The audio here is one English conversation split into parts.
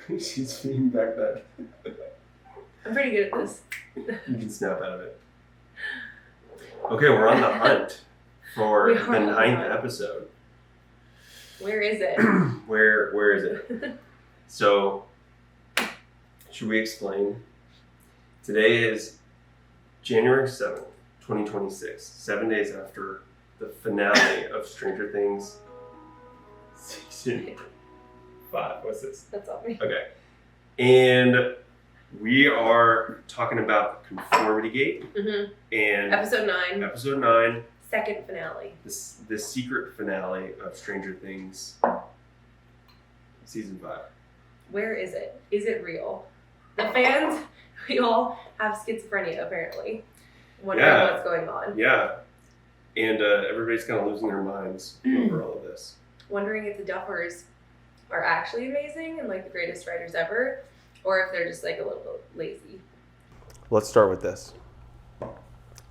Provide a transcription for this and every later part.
She's feeding back that. I'm pretty good at this. You can snap out of it. Okay, we're on the hunt for the 9th episode. Where is it? Where is it? So, should we explain? Today is January 7th, 2026, 7 days after the finale of Stranger Things Season 5. What's this? That's all me. Okay. And we are talking about Conformity Gate. Mm-hmm. And Episode 9. Episode 9. Second finale. The secret finale of Stranger Things Season 5. Where is it? Is it real? The fans, we all have schizophrenia apparently. Wondering what's going on. Yeah. And everybody's kind of losing their minds over all of this. Wondering if the Duffers are actually amazing and like the greatest writers ever, or if they're just like a little bit lazy. Let's start with this.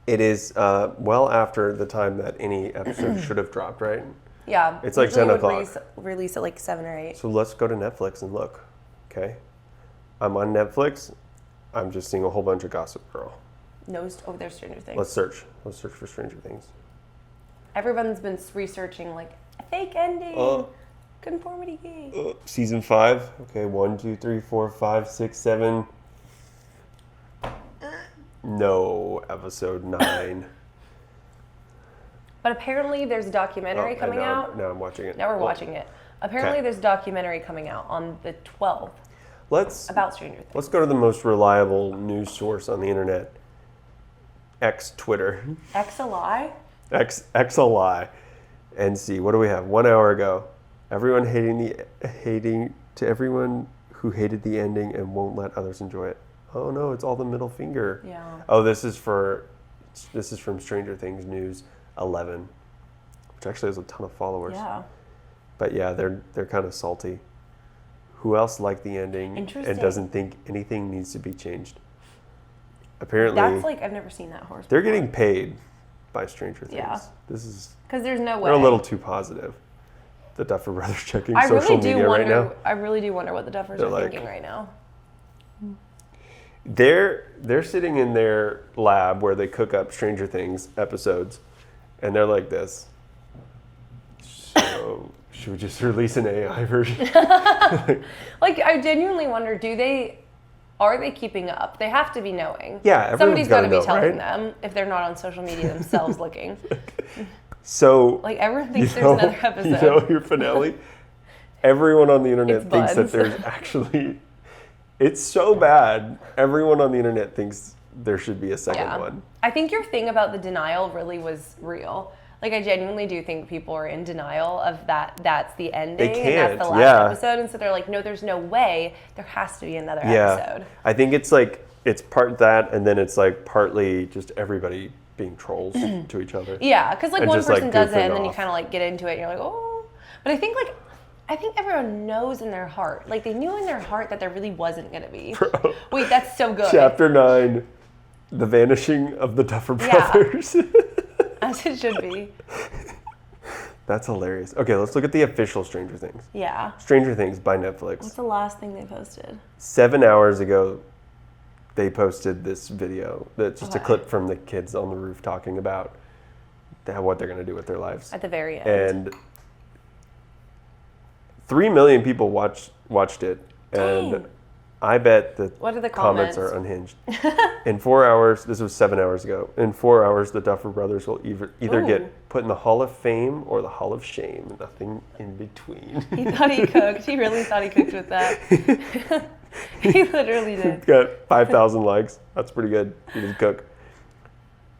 It is well after the time that any episode should have dropped, right? Yeah. It's like 10 o'clock. Release at like 7 or 8. So let's go to Netflix and look, okay? I'm on Netflix. I'm just seeing a whole bunch of Gossip Girl. There's Stranger Things. Let's search. Let's search for Stranger Things. Everyone's been researching like a fake ending. Conformity Gate. Season 5. Okay, 1, 2, 3, 4, 5, 6, 7. No, episode 9. But apparently there's a documentary coming out. Now I'm watching it. Now we're watching it. Apparently there's a documentary coming out on the 12th about Stranger Things. Let's go to the most reliable news source on the internet. Twitter. XLI? XLI. NC. What do we have? 1 hour ago. Everyone hating to everyone who hated the ending and won't let others enjoy it. Oh no, it's all the middle finger. Yeah. Oh, this is from Stranger Things News 11, which actually has a ton of followers. Yeah. But yeah, they're kind of salty. Who else liked the ending and doesn't think anything needs to be changed? Apparently, that's like I've never seen that horse. They're getting paid by Stranger Things. Yeah. This is because there's no way. They're a little too positive. The Duffer Brothers checking social media right now. I really do wonder what the Duffers are thinking right now. They're sitting in their lab where they cook up Stranger Things episodes, and they're like this. So should we just release an AI version? Like I genuinely wonder, are they keeping up? They have to be knowing. Yeah, somebody's got to be telling right? them if they're not on social media themselves looking. So like everyone thinks there's another episode. You know your finale? Everyone on the internet thinks that there's actually. It's so bad. Everyone on the internet thinks there should be a second one. I think your thing about the denial really was real. Like I genuinely do think people are in denial of that. That's the ending. They can't. And that's the last episode, and so they're like, no, there's no way. There has to be another episode. I think it's like it's part that, and then it's like partly just everybody being trolls to each other. Yeah, because like one person does it, and then off. you kind of like get into it, and you're like, oh. But I think everyone knows in their heart, like they knew in their heart that there really wasn't gonna be. Bro. Wait, that's so good. Chapter 9, the vanishing of the Duffer Brothers. Yeah. As it should be. That's hilarious. Okay, let's look at the official Stranger Things. Yeah. Stranger Things by Netflix. What's the last thing they posted? 7 hours ago, they posted this video. That's just a clip from the kids on the roof talking about what they're going to do with their lives. At the very end. And 3 million people watched it. Dang. And I bet the, what are the comments are unhinged. In 4 hours, this was 7 hours ago, in 4 hours, the Duffer Brothers will either get put in the Hall of Fame or the Hall of Shame. Nothing in between. He thought he cooked. He really thought he cooked with that. He literally did. Got 5,000 likes. That's pretty good. He did cook.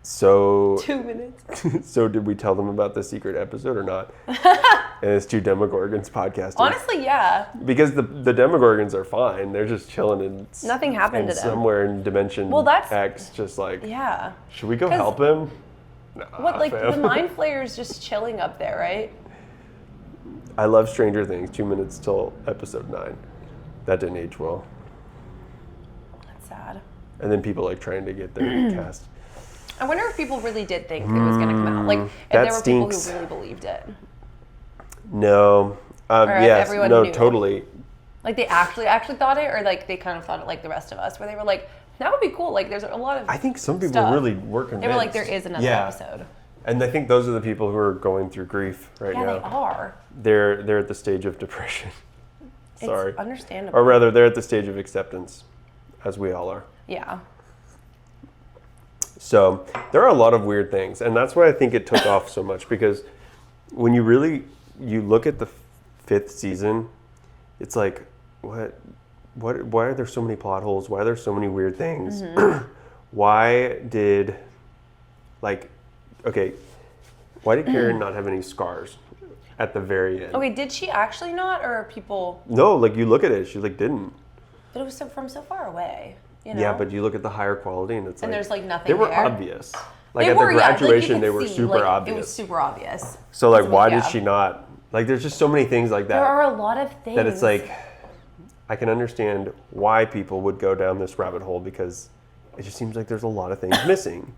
So 2 minutes. So did we tell them about the secret episode or not? And it's two Demogorgons podcasting. Honestly, yeah. Because the Demogorgons are fine. They're just chilling in nothing happened to them. Somewhere in dimension X, just like, should we go help him? Nah, what, like the Mind Flayer's just chilling up there, right? I love Stranger Things. 2 minutes till episode 9. That didn't age well. That's sad. And then people like trying to get their cast. I wonder if people really did think it was going to come out. Like, if there were people who really believed it. No. Yes. No, knew. totally. Like they actually thought it, or like they kind of thought it like the rest of us, where they were like, that would be cool. Like there's a lot of I think some people stuff. really were convinced. They were like, there is another episode. And I think those are the people who are going through grief right now. Yeah, they are. They're at the stage of depression. Sorry. It's understandable. Or rather, they're at the stage of acceptance, as we all are. Yeah. So there are a lot of weird things, and that's why I think it took off so much, because when you look at the 5th season, it's like, why are there so many plot holes? Why are there so many weird things? Mm-hmm. Why did Karen not have any scars at the very end? Okay, did she actually not, or are people? No, like you look at it, she like didn't. But it was from so far away. You know? Yeah, but you look at the higher quality, and it's and like there's like nothing. they were there. obvious. Like at the graduation, they were super obvious. It was super obvious. So like, why did she not? Like, there's just so many things like that. There are a lot of things that it's like, I can understand why people would go down this rabbit hole, because it just seems like there's a lot of things missing.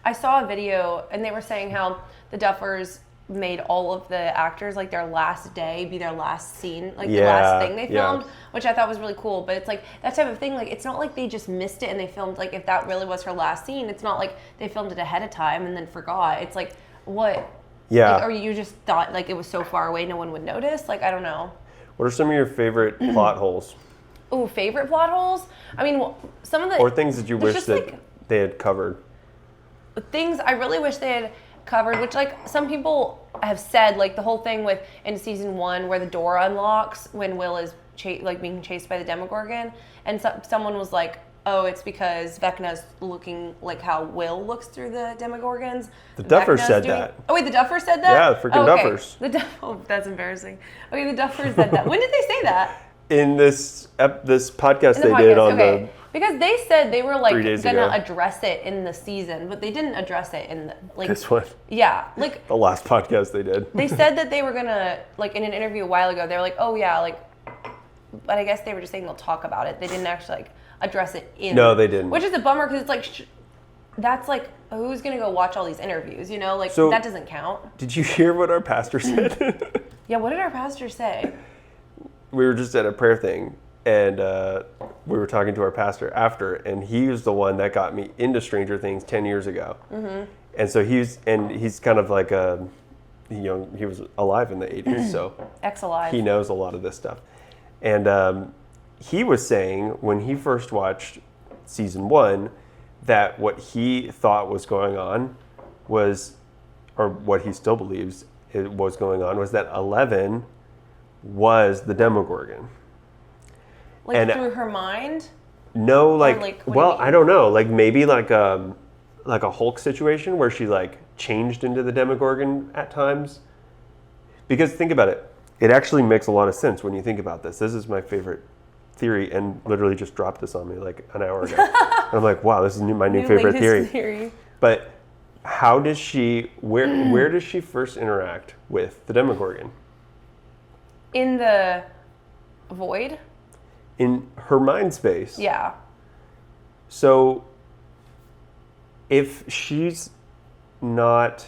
I saw a video, and they were saying how the Duffers made all of the actors, like, their last day be their last scene, like the last thing they filmed, which I thought was really cool. But it's like that type of thing, like, it's not like they just missed it and they filmed, like, if that really was her last scene, it's not like they filmed it ahead of time and then forgot. It's like, what? Yeah. Like, or you just thought, like, it was so far away no one would notice? Like, I don't know. What are some of your favorite plot holes? Ooh, favorite plot holes? I mean, some of the... Or things that you wish that like, they had covered? Things I really wish they had covered, which, like, some people have said, like, the whole thing with in season 1 where the door unlocks when Will is being chased by the Demogorgon, and someone was like, oh, it's because Vecna's looking like how Will looks through the Demogorgons. The Duffers said that. Oh wait, the Duffers said that? Yeah, the freaking Duffers. Oh, that's embarrassing. Okay, the Duffers said that. When did they say that? In this podcast In the they podcast, did on okay. Because they said they were like 3 days gonna ago. address it in the season, but they didn't address it in the like this one. Yeah, like The last podcast they did. they said that they were gonna, like, in an interview a while ago, they were like, oh yeah, like, but I guess they were just saying they'll talk about it. They didn't actually like address it in. No, they didn't. Which is a bummer, because it's like that's like, who's gonna go watch all these interviews? You know, like, So- that doesn't count. Did you hear what our pastor said? Yeah, what did our pastor say? We were just at a prayer thing, and we were talking to our pastor after, and he was the one that got me into Stranger Things 10 years ago. Mm-hmm. And so he's kind of like he was alive in the 80s, so Ex-alive. he knows a lot of this stuff. And he was saying when he first watched season 1 that what he thought was going on was, or what he still believes was going on, was that 11 was the Demogorgon. Like, and through her mind? No, like, like, what do you well, mean? I don't know, like maybe like a Hulk situation where she like changed into the Demogorgon at times. Because think about it, it actually makes a lot of sense when you think about this. This is my favorite theory, and literally just dropped this on me like an hour ago. And I'm like, wow, this is my new favorite theory. But how does she, where does she first interact with the Demogorgon? In the void? In her mind space. Yeah. So if she's not,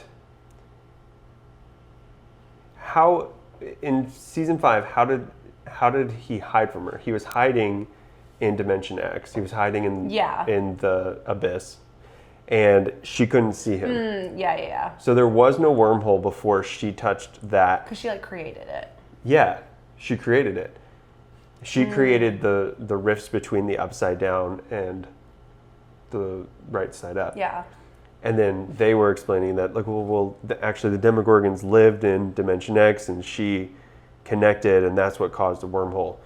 how in season 5, how did he hide from her? He was hiding in Dimension X. He was hiding in the abyss, and she couldn't see him. Yeah. So there was no wormhole before she touched that. Because she like created it. Yeah, she created it. She created the rifts between the upside down and the right side up. Yeah. And then they were explaining that, like, actually the Demogorgons lived in Dimension X, and she connected, and that's what caused the wormhole.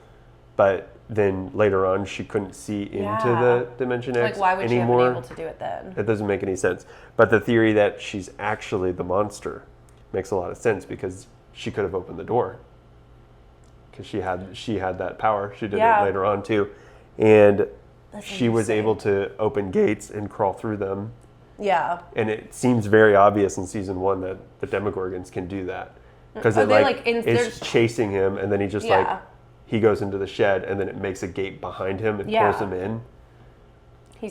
But then later on, she couldn't see into the Dimension X Like, why would anymore. she have been able to do it then? It doesn't make any sense. But the theory that she's actually the monster makes a lot of sense, because she could have opened the door. Because she had that power. She did it later on too. And she was able to open gates and crawl through them. Yeah. And it seems very obvious in season 1 that the Demogorgons can do that. Because it's chasing him, and then he just he goes into the shed, and then it makes a gate behind him and pulls him in.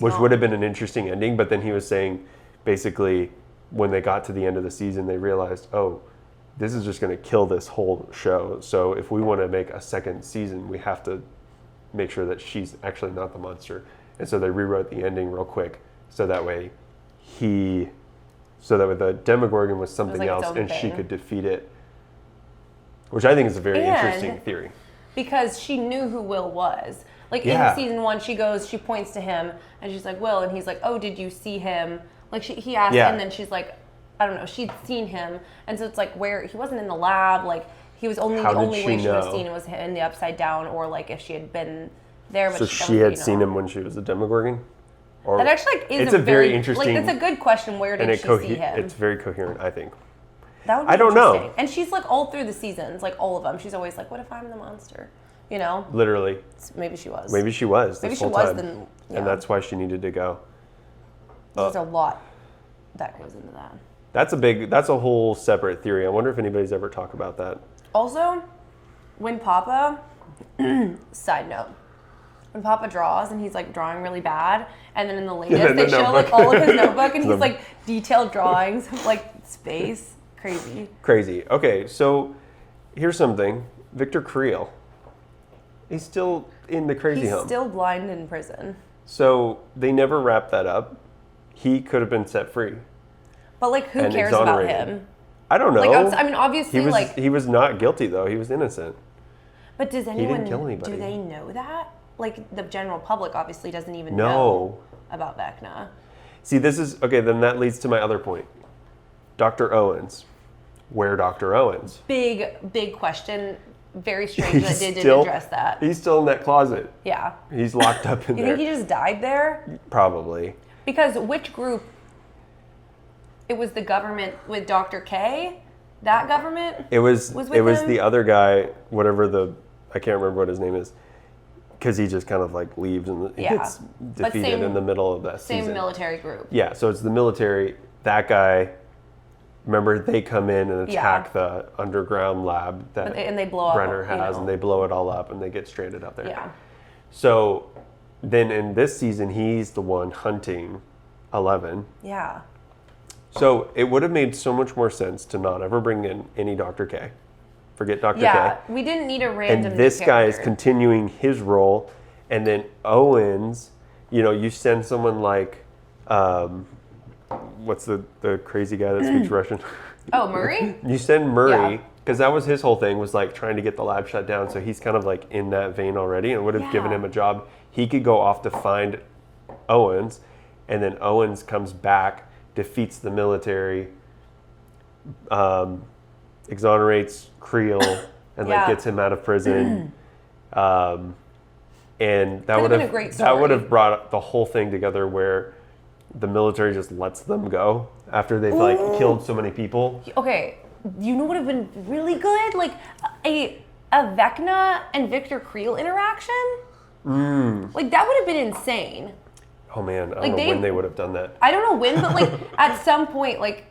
Which would have been an interesting ending, but then he was saying basically when they got to the end of the season, they realized, oh, this is just going to kill this whole show. So if we want to make a second season, we have to make sure that she's actually not the monster. And so they rewrote the ending real quick, so that way the Demogorgon was something like its else, own and she thing. could defeat it, which I think is a very interesting theory. Because she knew who Will was. Like Yeah. in season 1, she points to him, and she's like, Will, and he's like, oh, did you see him? Like he asked, Yeah. and then she's like, I don't know, she'd seen him, and so it's like where he wasn't in the lab, like he was only How the did only she way she would have know? seen him was in the Upside Down, or like if she had been there. But So she had seen him when she was a Demogorgon? Or That actually like, is it's a a very very interesting, like that's a good question. Where did she see him? It's very coherent, I think. That would be I don't know. interesting. And she's like all through the seasons, like all of them. She's always like, "What if I'm the monster?" You know? Literally. Maybe she was. Maybe she was. Maybe this she whole was. time. Then yeah. And that's why she needed to go. There's a lot that goes into that. That's a whole separate theory. I wonder if anybody's ever talked about that. Also, when Papa, side note, when Papa draws and he's like drawing really bad, and then in the latest the they show notebook. like all of his notebook and The- he's like detailed drawings of like space. Crazy. Crazy. Okay, so here's something. Victor Creel. He's still in the crazy He's home. still blind in prison. So they never wrapped that up. He could have been set free. But like, who And cares about exonerated. him? I don't know. Like, I mean, obviously, he was not guilty though. He was innocent. But does anyone kill anybody. do they know that? Like the general public obviously doesn't even No. know about Vecna. See, this is okay. Then that leads to my other point. Dr. Owens. Where Dr. Owens? Big question. Very strange that they didn't still- address that. He's still in that closet. Yeah. He's locked up in You there. think he just died there? Probably. Because which group? It was the government with Dr. K? That government? It was with it was him? the other guy, whatever I can't remember what his name is, because he just kind of like leaves and he Yeah. gets But defeated in the middle of that Same season. military group. Yeah, so it's the military. That guy. Remember, they come in and attack the underground lab that And they blow up. Brenner you has, know. and they blow it all up, and they get stranded out there. Yeah. So then in this season, he's the one hunting 11. Yeah. So it would have made so much more sense to not ever bring in any Dr. K. Forget Dr. Yeah. K. We didn't need a random And this new guy is character. continuing his role. And then Owens, you send someone like, what's the crazy guy that speaks Russian? Oh, Murray? You send Murray, Yeah. because that was his whole thing, was like trying to get the lab shut down. So he's kind of like in that vein already, and would have given Yeah. him a job. He could go off to find Owens, and then Owens comes back, defeats the military, exonerates Creel, and like Yeah. gets him out of prison. And that Could've would been have a great that would story. have brought the whole thing together, where the military just lets them go after they've like killed so many people. Okay, you know what would have been really good? Like a Vecna and Victor Creel interaction? Like that would have been insane. Oh man, I don't Like, know they- when they would have done that. I don't know when, but like at some point, like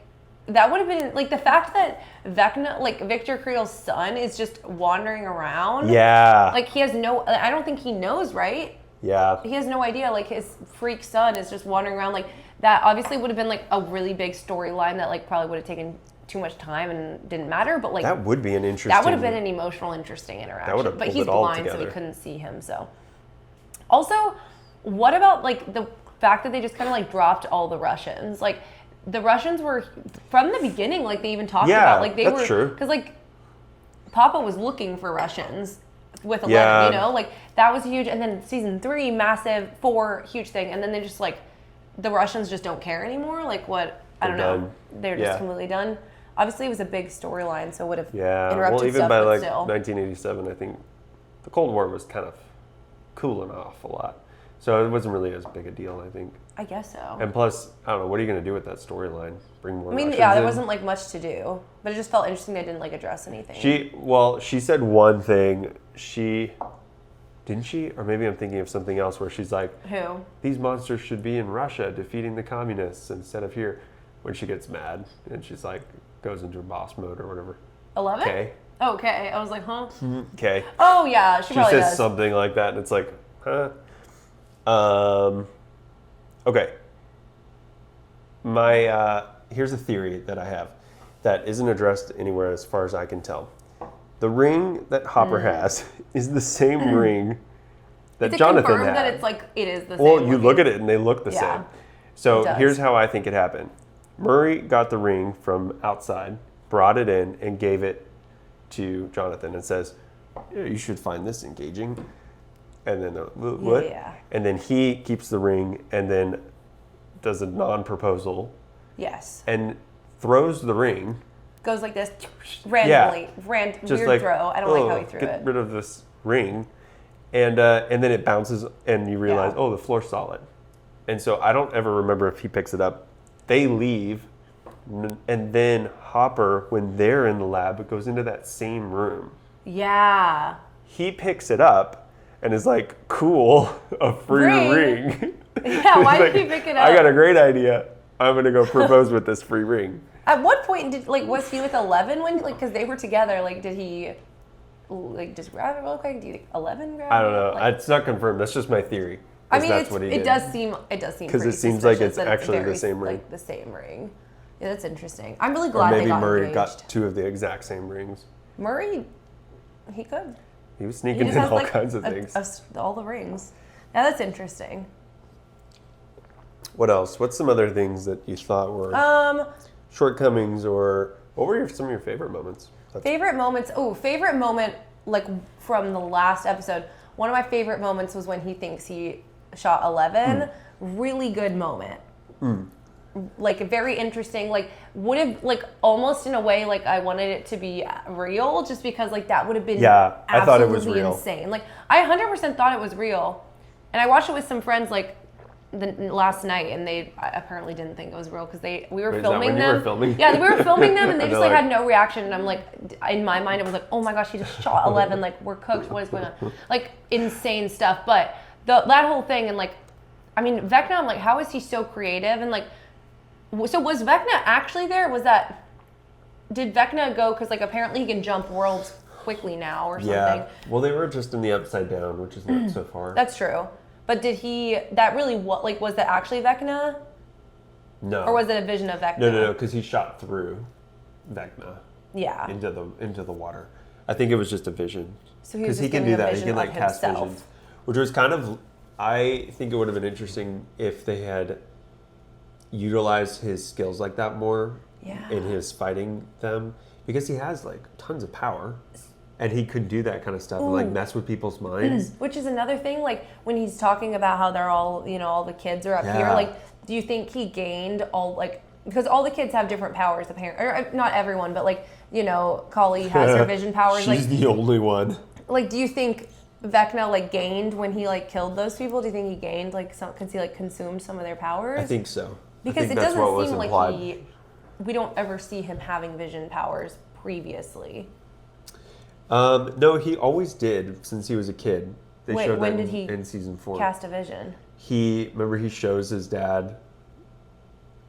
that would have been like the fact that Vecna, like Victor Creel's son, is just wandering around. Yeah. Like he has no, I don't think he knows, right? Yeah. He has no idea. Like his freak son is just wandering around. Like that obviously would have been like a really big storyline that like probably would have taken too much time and didn't matter. But like That would be an interesting. that would have been an emotional, interesting interaction. would have But pulled he's it all blind, so together. we couldn't see him. So, also, what about like the fact that they just kind of like dropped all the Russians? Like the Russians were from the beginning. Like they even talked Yeah, about like they that's were true. because like Papa was looking for Russians with 11. Yeah. You know, like that was huge. And then season 3, massive. 4, huge thing. And then they just like the Russians just don't care anymore. Like what? I don't They're know. done. They're just Yeah. completely done. Obviously, it was a big storyline, so it would have Yeah. interrupted Well, even stuff, by but like still. 1987, I think the Cold War was kind of cooling off a lot, so it wasn't really as big a deal, I think. I guess so. And plus, I don't know, what are you going to do with that storyline? Bring more. I mean, Russians yeah, there in? wasn't like much to do, but it just felt interesting they didn't like address anything. She said one thing. Didn't she? Or maybe I'm thinking of something else where she's like, Who? these monsters should be in Russia defeating the communists instead of here, when she gets mad and she's like, goes into boss mode or whatever. 11? Okay. Oh, okay. I was like, huh? Okay. Oh, yeah, she She probably says does. something like that and it's like, huh? Okay. Here's a theory that I have. that isn't addressed anywhere as far as I can tell. The ring that Hopper has is the same ring that Jonathan had. That it's like it is the same. Well, you look at it and they look the same. So here's how I think it happened. Murray got the ring from outside, brought it in, and gave it to Jonathan and says, yeah, you should find this engaging. And then, what? Yeah. And then he keeps the ring and then does a non-proposal. Yes. And throws the ring. Goes like this, randomly. Just weird like, throw. I don't like how he threw it. Get rid of this ring. And then it bounces and you realize, the floor's solid. And so I don't ever remember if he picks it up. They leave. And then Hopper, when they're in the lab, goes into that same room. Yeah. He picks it up and is like, cool, a free ring. Yeah, why did he pick it up? I got a great idea. I'm going to go propose with this free ring. At what point was he with 11 when, because they were together, did he, just grab it real quick? Do you think 11 grabbed it? I don't know. It's not confirmed. That's just my theory. I mean, that's what he did. it does seem because it seems like it's actually the same ring. The same ring. Yeah, that's interesting. I'm really glad they got engaged. Maybe Murray got two of the exact same rings. Murray, he could. He was sneaking in all kinds of things. All the rings. Yeah, that's interesting. What else? What's some other things that you thought were shortcomings, or what were some of your favorite moments? Favorite moments? Oh, favorite moment, from the last episode. One of my favorite moments was when he thinks he shot 11. Really good moment. Very interesting. Would have, almost in a way, I wanted it to be real, just because, that would have been I thought it was real. Insane. I 100% thought it was real. And I watched it with some friends, the last night, and they apparently didn't think it was real because we were filming them. You were filming? Yeah, we were filming them, and they just had no reaction. And I'm in my mind, it was oh my gosh, he just shot 11. We're cooked. What is going on? Insane stuff. But that whole thing, and Vecna, I'm how is he so creative? And so was Vecna actually there? Did Vecna go? Because apparently he can jump worlds quickly now or something. Yeah. Well, they were just in the Upside Down, which is not so far. That's true. But did he? That really was that actually Vecna? No. Or was it a vision of Vecna? No, because he shot through Vecna. Yeah. Into the water. I think it was just a vision. So he was because he can do that. He can cast visions, which was kind of. I think it would have been interesting if they had utilized his skills like that more in his fighting them, because he has tons of power. And he could do that kind of stuff and mess with people's minds. Which is another thing, when he's talking about how they're all, all the kids are up here, do you think he gained because all the kids have different powers apparently, or not everyone, but Kali has her vision powers. She's the only one. Do you think Vecna gained when he killed those people? Do you think he gained because he consumed some of their powers? I think so. Because it doesn't seem like we don't ever see him having vision powers previously. No, he always did since he was a kid. They showed when that did he in season 4. Cast a vision? Remember he shows his dad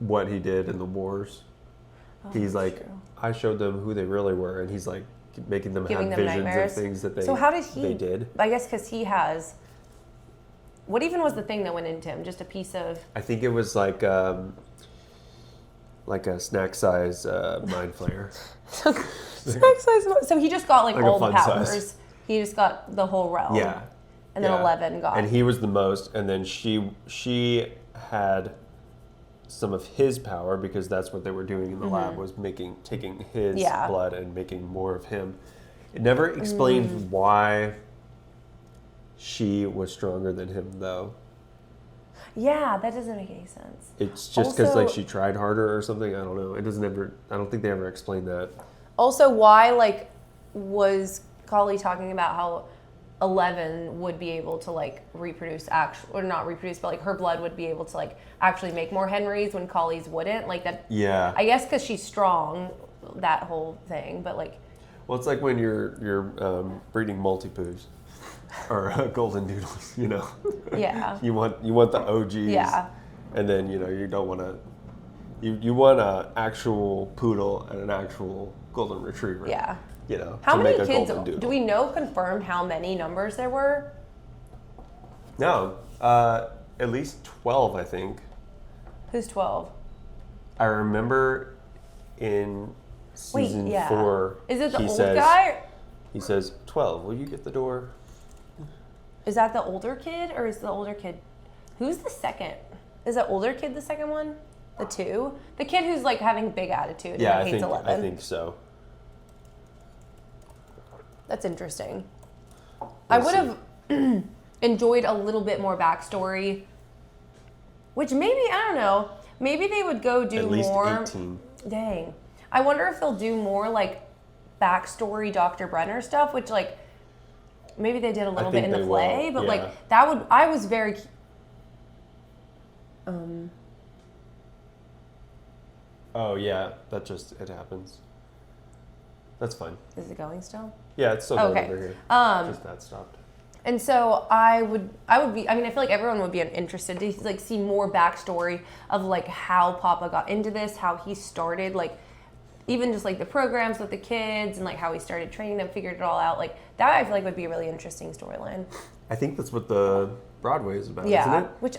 what he did in the wars. He's true. I showed them who they really were, and he's making them have visions nightmares. Of things that they. So how did they did? I guess because he has. What even was the thing that went into him? Just a piece of. I think it was like a snack size mind flayer. Snack size. So he just got all the powers. Size. He just got the whole realm. Yeah. And then 11 got. And he was the most, and then she had some of his power, because that's what they were doing in the lab, was taking his blood and making more of him. It never explains why she was stronger than him, though. Yeah, that doesn't make any sense. It's just because she tried harder or something. I don't know. It doesn't ever. I don't think they ever explain that. Also, why was Kali talking about how 11 would be able to reproduce or not reproduce, but her blood would be able to actually make more Henrys when Kali's wouldn't that. Yeah. I guess because she's strong, that whole thing, but Well, it's when you're breeding multi-poos or golden doodles, Yeah. you want the OGs. Yeah. And then you don't want to. You want an actual poodle and an actual golden retriever. Yeah. How many kids do we know confirmed how many numbers there were? No, at least 12, I think. Who's 12? I remember season yeah. 4, Is it the he old says, guy? He says, 12, will you get the door? Is that the older kid, or is the older kid? Who's the second? Is the older kid the second one? The 2? The kid who's like having big attitude Yeah, and hates 11. I think so. That's interesting. We'll I would have enjoyed a little bit more backstory, which maybe, I don't know, maybe they would go do At least more. 18. Dang. I wonder if they'll do more like backstory Dr. Brenner stuff, which like maybe they did a little bit in the play, but like that would, I was very Oh yeah, it happens. That's fine. Is it going still? Yeah, it's still going Okay. over here. Just that stopped. And so I would be, I mean, I feel like everyone would be interested to like see more backstory of like how Papa got into this, how he started, like even just like the programs with the kids and like how he started training them, figured it all out. Like that I feel like would be a really interesting storyline. I think that's what the Broadway is about, Yeah, isn't it? which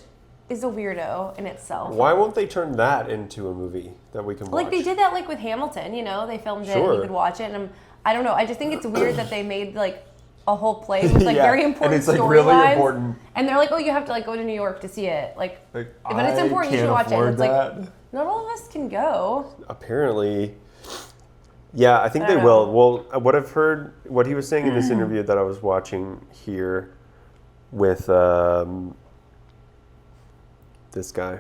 is a weirdo in itself. Why won't they turn that into a movie that we can watch? Like they did that like with Hamilton, you know, they filmed it and Sure. you could watch it. And I don't know, I just think it's weird that they made like a whole play with like very important and it's like storylines. really important. And they're like, oh, you have to like go to New York to see it. Like but it's I important, you can't should watch it. afford It's that. like not all of us can go. Apparently. Yeah, I think I they don't will. Well, what I've heard, what he was saying in this interview that I was watching here with this guy,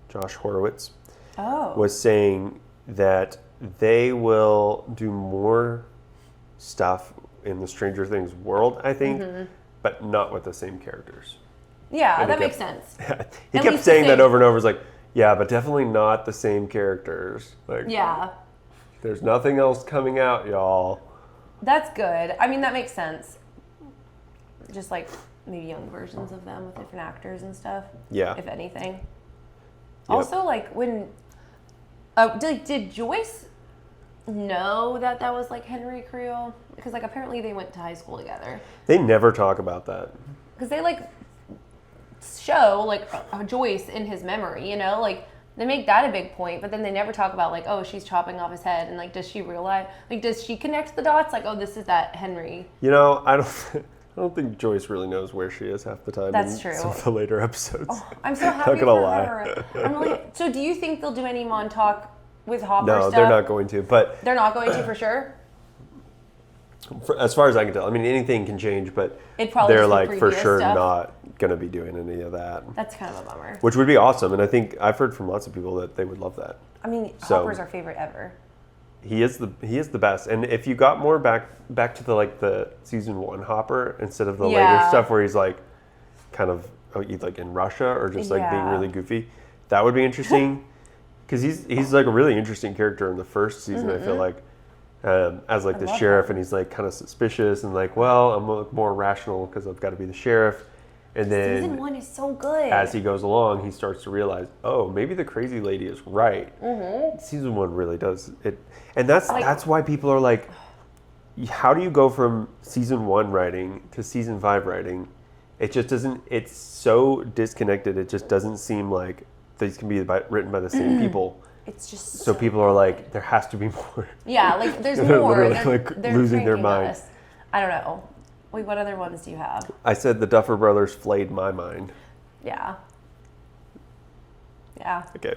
Josh Horowitz, was saying that they will do more stuff in the Stranger Things world, I think, but not with the same characters. Yeah, And that he makes kept- sense. He At kept least saying the that same- over and over. It's like, yeah, but definitely not the same characters. Like, Yeah, there's nothing else coming out, y'all. that's good. I mean, that makes sense. Just like maybe young versions of them with different actors and stuff. Yeah. If anything. Also, like when did Joyce know that was like Henry Creel? Because like apparently they went to high school together. They never talk about that. Because they like show like Joyce in his memory, you know, like they make that a big point, but then they never talk about like, oh, she's chopping off his head, and like, does she realize? Like, does she connect the dots? Like, oh, this is that Henry. You know, I don't think Joyce really knows where she is half the time. That's in true. Some of the later episodes. Oh, I'm so happy Not gonna for lie. her. I'm really. So, do you think they'll do any Montauk with Hopper No, stuff? they're not going to. But They're not going to for sure. as far as I can tell, I mean, anything can change. But It'd probably they're just be like for previous sure stuff. not going to be doing any of that. That's kind of a bummer. Which would be awesome, and I think I've heard from lots of people that they would love that. I mean, So- Hopper's our favorite ever. He is the best. And if you got more back to the season 1 Hopper instead of the later Yeah. stuff where he's like kind of like in Russia or just like being Yeah. really goofy, that would be interesting. Because he's like a really interesting character in the first season. I feel like as like the love sheriff, that. and he's like kind of suspicious and like, well, I'm more rational because I've got to be the sheriff. And then Season 1 is so good. as he goes along, he starts to realize, oh, maybe the crazy lady is right. Season 1 really does it, and that's why people are like, how do you go from season 1 writing to season 5 writing? It just doesn't. It's so disconnected. It just doesn't seem like these can be written by the same people. It's just So people are like, there has to be more. yeah, like there's They're more. literally, They're, like, they're losing their cranking mind. us. I don't know. Wait, what other ones do you have? I said the Duffer Brothers flayed my mind. Yeah. Yeah. Okay,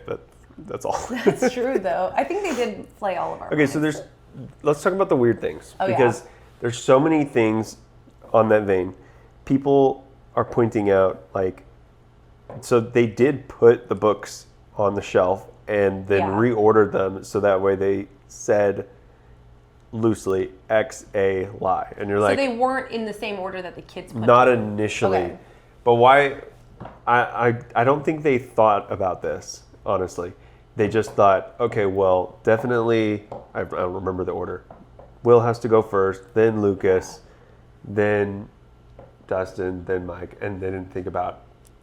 that's all. That's true though. I think they did play all of our Okay, so minds. let's talk about the weird things. Oh, yeah. Because there's so many things on that vein. People are pointing out, like, so they did put the books on the shelf and then Yeah. reordered them so that way they said loosely X A lie. And you're So like, they weren't in the same order that the kids put not them. initially. Okay. But why? I don't think they thought about this, honestly. They just thought, okay, well, definitely, I don't remember the order. Will has to go first, then Lucas, then Dustin, then Mike, and they didn't think about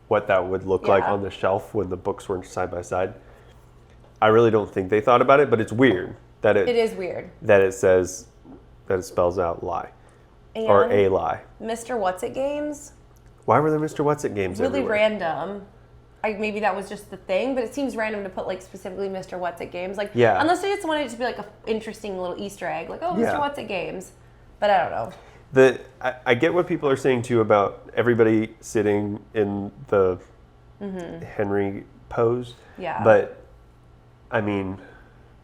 what that would look like Yeah. on the shelf when the books were side by side. I really don't think they thought about it, but it's weird that It is weird. that it says, that it spells out lie, And or a lie. Mr. What's It games? Why were there Mr. What's-It games Really everywhere? random. maybe that was just the thing, but it seems random to put like specifically Mr. What's at Games. Like, Yeah. unless they just wanted it to be like an interesting little Easter egg, like, oh, Mr. Yeah. What's at Games. But I don't know. I get what people are saying too about everybody sitting in the Henry pose. Yeah. But I mean,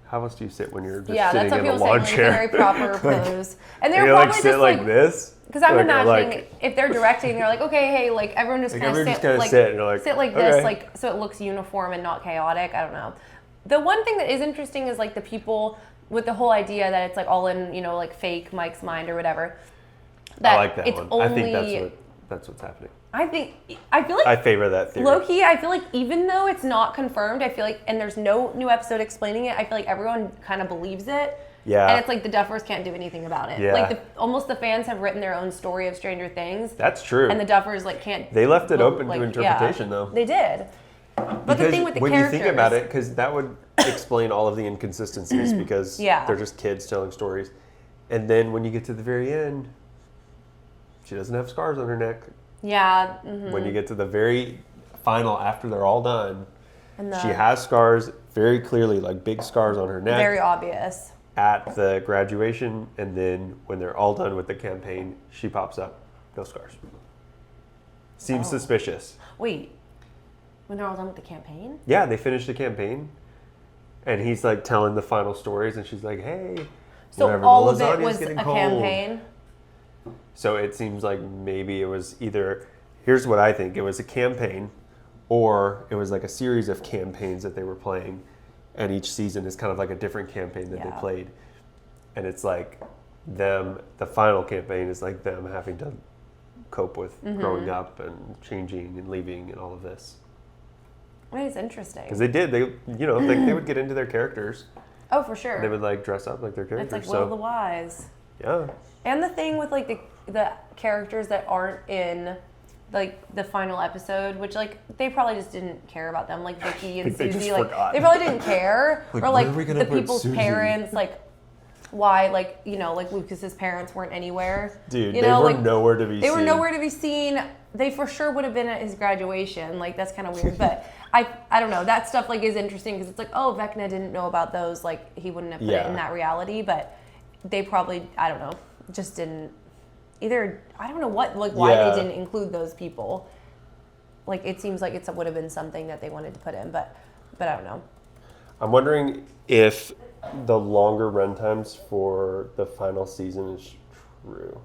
how else do you sit when you're just Yeah, that's sitting what in a people say. lawn Like, chair? a very proper pose. And they you were like probably sit just like this? Because I'm Like, imagining if they're directing, they're like, okay, hey, like everyone just kind of sit, and you're like, sit like okay. this, like so it looks uniform and not chaotic. I don't know. The one thing that is interesting is like the people with the whole idea that it's like all in, like fake Mike's mind or whatever. I like that it's one. Only, I think that's what's happening. I feel like I favor that theory. Low-key, I feel like even though it's not confirmed, I feel like, and there's no new episode explaining it, I feel like everyone kind of believes it. Yeah. And it's like the Duffers can't do anything about it. Yeah. Like almost the fans have written their own story of Stranger Things. That's true. And the Duffers like can't. They left it open like, to interpretation yeah, though. They did. But because the thing with the when characters, you think about it, because that would explain all of the inconsistencies because Yeah. they're just kids telling stories. And then when you get to the very end, she doesn't have scars on her neck. Yeah. When you get to the very final, after they're all done, And she has scars very clearly, like big scars on her neck. Very obvious. At the graduation, and then when they're all done with the campaign, she pops up, no scars. Seems suspicious. Wait, when they're all done with the campaign? Yeah, they finished the campaign, and he's like telling the final stories, and she's like, "Hey, So whatever, all the of it lasagna's was getting a cold." campaign? So it seems like maybe it was either, here's what I think, it was a campaign, or it was like a series of campaigns that they were playing, and each season is kind of like a different campaign that they played. And it's like them, the final campaign is like them having to cope with growing up and changing and leaving and all of this. That is interesting. Because they would get into their characters. Oh, for sure. They would like dress up like their characters. It's like Will of the Wise. Yeah. And the thing with like the characters that aren't in like the final episode, which like they probably just didn't care about them, like Vicky and They Susie, just like forgot. they probably didn't care, Like, or where like are we gonna the put people's Susie? parents, like why, like like Lucas's parents weren't anywhere. Dude, you they know, were like, nowhere to be seen. They were nowhere to be seen. They for sure would have been at his graduation. Like that's kind of weird, but I don't know. That stuff like is interesting because it's like, oh, Vecna didn't know about those. Like he wouldn't have put it in that reality, but they probably, I don't know, just didn't. Either I don't know what why they didn't include those people. Like it seems like it would have been something that they wanted to put in, but I don't know. I'm wondering if the longer runtimes for the final season is true.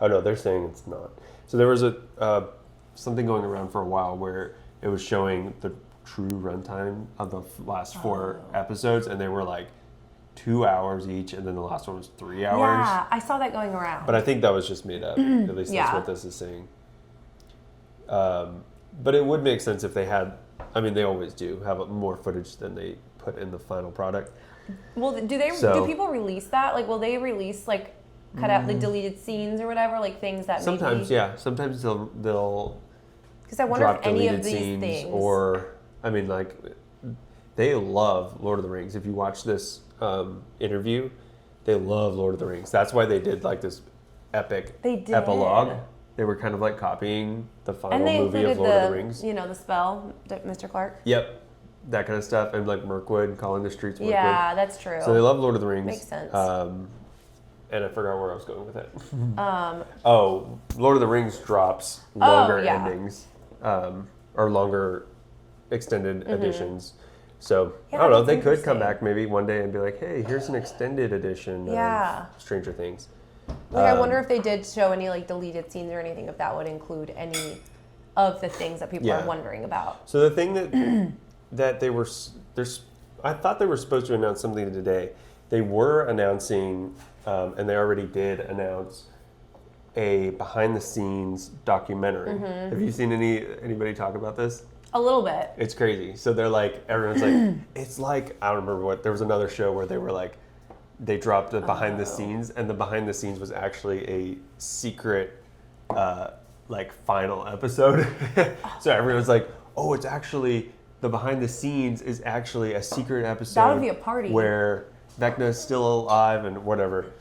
Oh no, they're saying it's not. So there was a something going around for a while where it was showing the true runtime of the last 4 episodes, and they were like 2 hours each, and then the last one was 3 hours. Yeah, I saw that going around. But I think that was just made up. At least that's what this is saying. But it would make sense if they had, I mean, they always do have more footage than they put in the final product. Well, do people release that? Like, will they release like cut out the deleted scenes or whatever, like things that sometimes, maybe... sometimes they'll because I wonder drop if any deleted of these scenes, things, or I mean, like they love Lord of the Rings. If you watch this interview, they love Lord of the Rings. That's why they did like this epic epilogue. They were kind of like copying the final movie of Lord of the Rings. You know, the spell, Mr. Clark. Yep, that kind of stuff, and like Mirkwood, calling the streets Mirkwood. Yeah, that's true. So they love Lord of the Rings. Makes sense. And I forgot where I was going with it. Lord of the Rings drops longer endings, or longer extended editions. So I don't know. They could come back maybe one day and be like, "Hey, here's an extended edition of Stranger Things." Like, I wonder if they did show any like deleted scenes or anything, if that would include any of the things that people are wondering about. So the thing that they were, I thought they were supposed to announce something today. They were announcing, and they already did announce, a behind-the-scenes documentary. Have you seen anybody talk about this? A little bit. It's crazy. So they're like, everyone's like, it's like, I don't remember what, there was another show where they were like, they dropped the behind the scenes, and the behind the scenes was actually a secret, like final episode. So everyone's like, oh, it's actually, the behind the scenes is actually a secret episode. That would be a party. Where Vecna is still alive and whatever.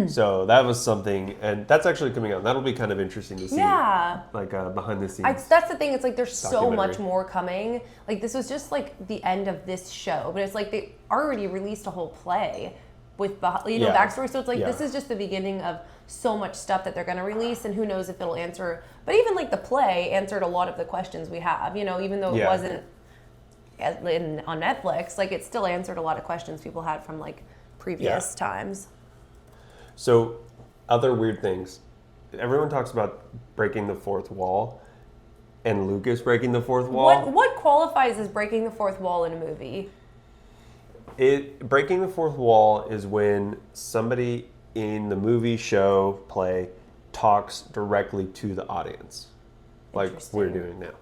So that was something, and that's actually coming out. That'll be kind of interesting to see. Yeah. Like behind the scenes. That's the thing. It's like there's so Documentary. much more coming. Like this was just like the end of this show, but it's like they already released a whole play with backstory. So it's like this is just the beginning of so much stuff that they're going to release, and who knows if it'll answer. But even like the play answered a lot of the questions we have. Even though it wasn't on Netflix, like it still answered a lot of questions people had from like previous times. So, other weird things. Everyone talks about breaking the fourth wall, and Lucas breaking the fourth wall. What qualifies as breaking the fourth wall in a movie? Breaking the fourth wall is when somebody in the movie, show, play talks directly to the audience, like we're doing now.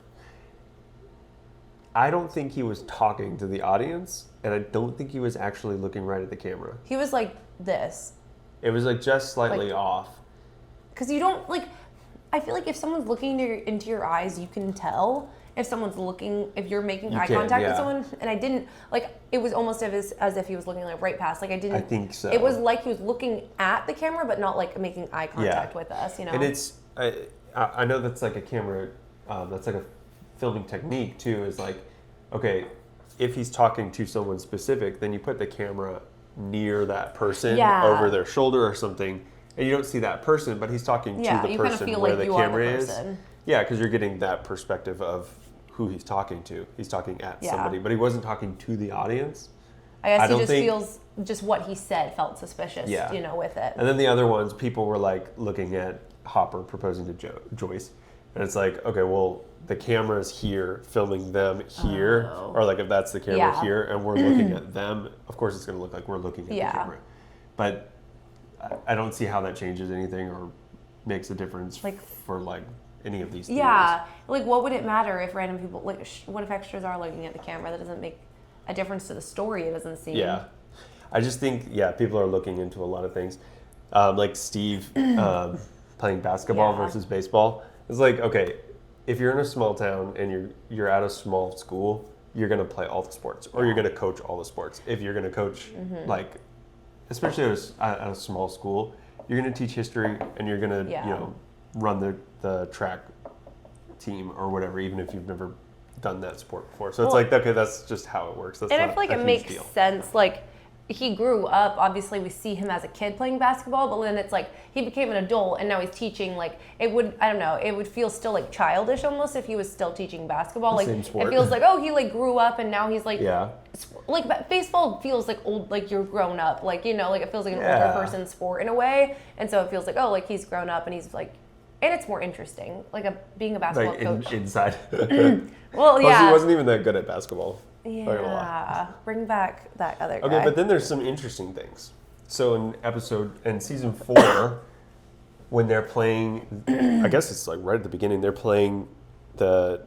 I don't think he was talking to the audience, and I don't think he was actually looking right at the camera. He was like this. It was like just slightly off. Because you don't like. I feel like if someone's looking into your eyes, you can tell if someone's looking. If you're making eye contact with someone, and I didn't like. It was almost as if he was looking like right past. Like I didn't. I think so. It was like he was looking at the camera, but not like making eye contact with us. And it's. I know that's like a camera. That's like a filming technique too. Is like, okay, if he's talking to someone specific, then you put the camera near that person, over their shoulder or something, and you don't see that person, but he's talking to the person where the camera is. Yeah, because you're getting that perspective of who he's talking to. He's talking at somebody, but he wasn't talking to the audience. I guess he just feels just what he said felt suspicious, with it. And then the other ones, people were like looking at Hopper proposing to Joyce, and it's like, okay, well, the camera's here, filming them here, or like if that's the camera here, and we're looking at them, of course it's going to look like we're looking at the camera. But I don't see how that changes anything or makes a difference for like any of these things. Yeah, like what would it matter if random people, like what if extras are looking at the camera? That doesn't make a difference to the story, it doesn't seem. Yeah, I just think, people are looking into a lot of things. Like Steve playing basketball versus baseball. It's like, okay, if you're in a small town and you're at a small school, you're going to play all the sports, or you're going to coach all the sports. If you're going to coach, like, especially at a small school, you're going to teach history, and you're going to, run the track team or whatever, even if you've never done that sport before. So it's like, okay, that's just how it works. That's and not I feel like a it makes deal. sense. Like, he grew up, obviously we see him as a kid playing basketball, but then it's like he became an adult and now he's teaching. Like, it would, I don't know, it would feel still like childish almost if he was still teaching basketball. Like, it feels like, he like grew up and now he's like, like baseball feels like old, like you're grown up, like, like it feels like an older person's sport in a way. And so it feels like, like he's grown up and he's like, and it's more interesting, like being a basketball coach. Inside. Well, Plus, he wasn't even that good at basketball. Yeah, bring back that other guy. Okay, but then there's some interesting things. So in season 4, when they're playing, I guess it's like right at the beginning, they're playing the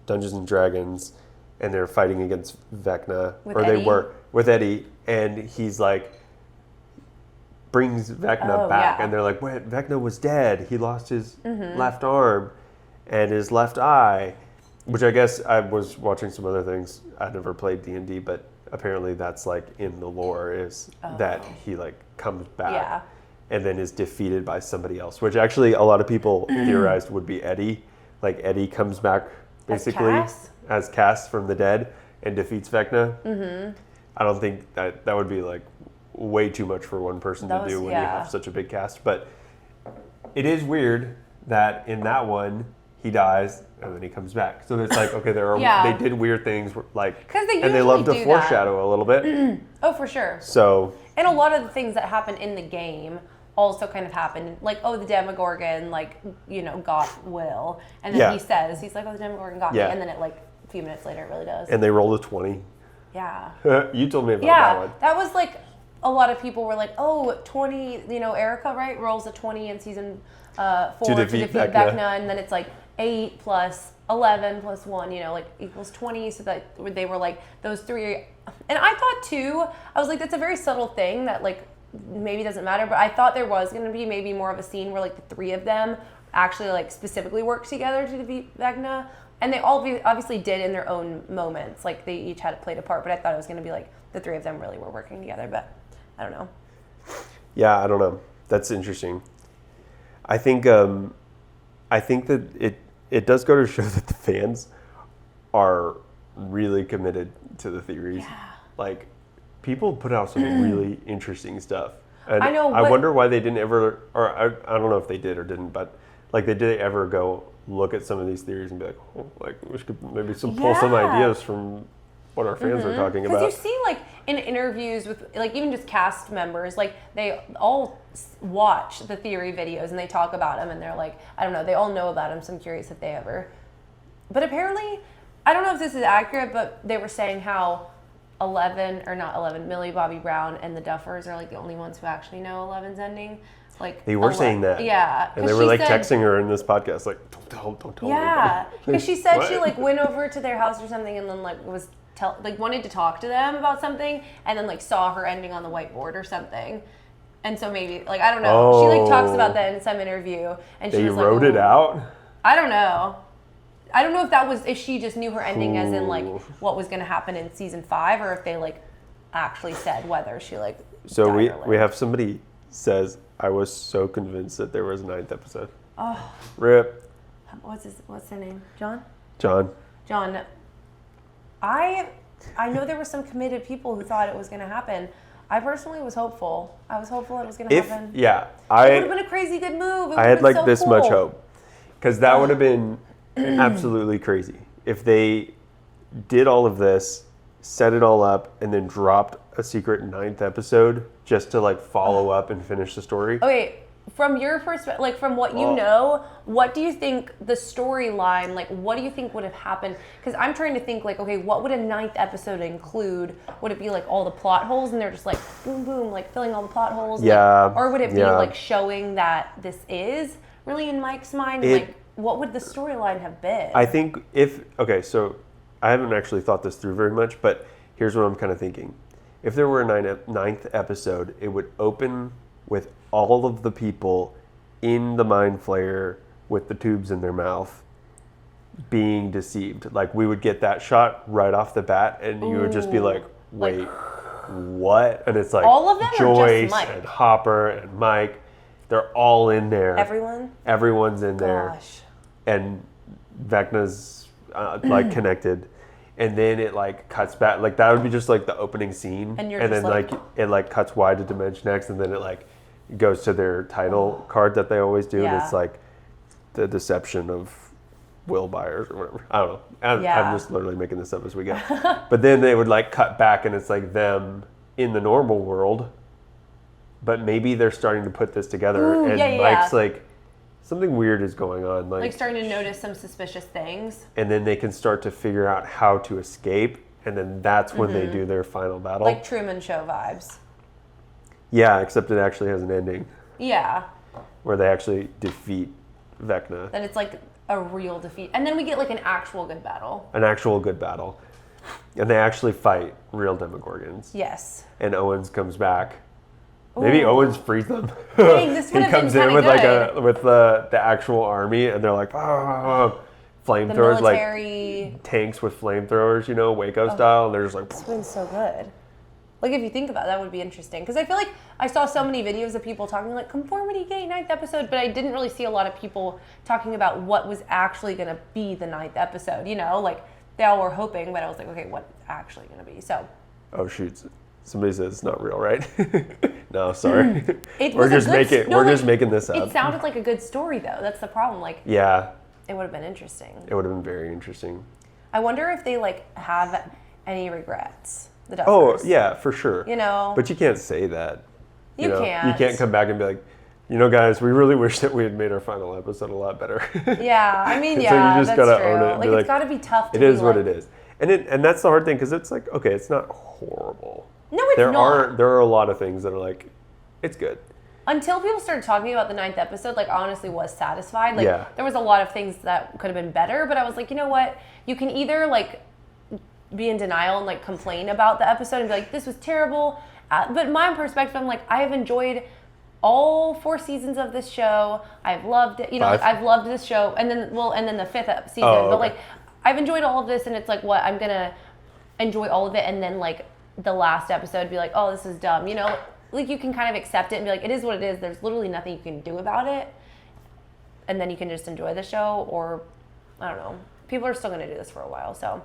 Dungeons and Dragons, and they're fighting against Vecna, they were with Eddie, and he's like, brings Vecna back, and they're like, wait, Vecna was dead. He lost his left arm and his left eye. Which I guess I was watching some other things. I never played D&D, but apparently that's like in the lore is that he like comes back and then is defeated by somebody else, which actually a lot of people theorized would be Eddie. Like Eddie comes back basically as Cass from the dead and defeats Vecna. I don't think that would be like way too much for one person to do when you have such a big cast. But it is weird that in that one, he dies and then he comes back. So it's like, okay, they did weird things, like, and they love to foreshadow a little bit. Oh, for sure. So, and a lot of the things that happen in the game also kind of happen, like, the Demogorgon, like, got Will, and then he's like, the Demogorgon got me, and then it like a few minutes later it really does. And they roll a 20. Yeah. You told me about that one. That was like, a lot of people were like, 20, Erica, right, rolls a 20 in season 4 to defeat Vecna, and then it's like 8 plus 11 plus 1, like equals 20. So that they were like those 3. And I thought too, I was like, that's a very subtle thing that like maybe doesn't matter. But I thought there was going to be maybe more of a scene where like the 3 of them actually like specifically worked together to defeat Vecna. And they all obviously did in their own moments. Like they each had played a part. But I thought it was going to be like the 3 of them really were working together. But I don't know. Yeah, I don't know. That's interesting. I think that it does go to show that the fans are really committed to the theories. Yeah. Like, people put out some really interesting stuff. And I know, I but- wonder why they didn't ever, or I don't know if they did or didn't, but like, did they ever go look at some of these theories and be like, oh, like, we should maybe pull some Yeah. ideas from what our fans are talking about? Because you see, like, in interviews with, like, even just cast members, like, they all watch the theory videos and they talk about them and they're like, I don't know, they all know about them, so I'm curious if they ever. But apparently, I don't know if this is accurate, but they were saying how Millie Bobby Brown and the Duffers are, like, the only ones who actually know 11's ending. Like, They were saying that. Yeah. And they were, like, texting her in this podcast, like, don't tell Yeah. anybody. Because she said What? she, like, went over to their house or something and then, like, wanted to talk to them about something and then, like, saw her ending on the whiteboard or something. And so maybe, like, I don't know. She, like, talks about that in some interview. And she They was like, wrote it out? I don't know. I don't know if she just knew her ending as in, like, Ooh. what was going to happen in season 5 or if they, like, actually said whether she, like, So died we or lived. have somebody says, I was so convinced that there was a 9th episode. Oh, Rip. what's her name? John? John. I know there were some committed people who thought it was going to happen. I personally was hopeful. I was hopeful it was going to happen. Yeah. It would have been a crazy good move. I had like so this cool. much hope. Because that would have been absolutely crazy. If they did all of this, set it all up, and then dropped a secret 9th episode just to like follow up and finish the story. Okay, from your perspective, like from what you know, what do you think the storyline, like what do you think would have happened? Because I'm trying to think like, okay, what would a 9th episode include? Would it be like all the plot holes and they're just like boom, boom, like filling all the plot holes? Yeah. Like, or would it be yeah. like showing that this is really in Mike's mind? Like what would the storyline have been? I think so I haven't actually thought this through very much, but here's what I'm kind of thinking. If there were a 9th episode, it would open with all of the people in the mind flayer with the tubes in their mouth being deceived. Like we would get that shot right off the bat and you would just be like, wait, what? And it's like all of them or just Joyce Mike? and Hopper and Mike, they're all in there. Everyone's in there. Gosh. And Vecna's like connected. And then it like cuts back, like that would be just like the opening scene, and then like it like cuts wide to Dimension X, and then it like goes to their title card that they always do, and it's like the deception of Will Byers or whatever. I don't know. I'm just literally making this up as we go. But then they would like cut back, and it's like them in the normal world, but maybe they're starting to put this together, and Mike's like, something weird is going on. Like starting to notice some suspicious things. And then they can start to figure out how to escape. And then that's when they do their final battle. Like Truman Show vibes. Yeah, except it actually has an ending. Yeah. Where they actually defeat Vecna. Then it's like a real defeat. And then we get like an actual good battle. An actual good battle. And they actually fight real Demogorgons. Yes. And Owens comes back. Maybe Owens frees them. Dang, this he comes in with with the actual army, and they're like, flamethrowers, like tanks with flamethrowers, Waco style, and they're just like. This one's so good. Like if you think about it, that would be interesting because I feel like I saw so many videos of people talking like Conformity getting 9th episode, but I didn't really see a lot of people talking about what was actually going to be the 9th episode. Like they all were hoping, but I was like, okay, what's actually going to be? So. Oh shoot. Somebody says it's not real, right? No, sorry. We're just making this up. It sounded like a good story, though. That's the problem. Like, yeah, it would have been interesting. It would have been very interesting. I wonder if they have any regrets. The Duffers. Oh yeah, for sure. But you can't say that. You can't. You can't come back and be like, guys, we really wish that we had made our final episode a lot better. Yeah, I mean, so you just gotta own it. Like it's got to be tough. It is what it is, and that's the hard thing because it's like, okay, it's not horrible. No, it's not. There are a lot of things that are like, it's good. Until people started talking about the 9th episode, I honestly was satisfied. There was a lot of things that could have been better, but I was like, you know what? You can either be in denial and complain about the episode and be like, this was terrible. But my perspective, I'm like, I have enjoyed all 4 seasons of this show. I've loved it. I've loved this show, and then the 5th season. Oh, okay. But I've enjoyed all of this, and it's like, what I'm gonna enjoy all of it, and then the last episode be like, oh, this is dumb. like you can kind of accept it and be like, it is what it is. There's literally nothing you can do about it. And then you can just enjoy the show, or I don't know. People are still going to do this for a while, so.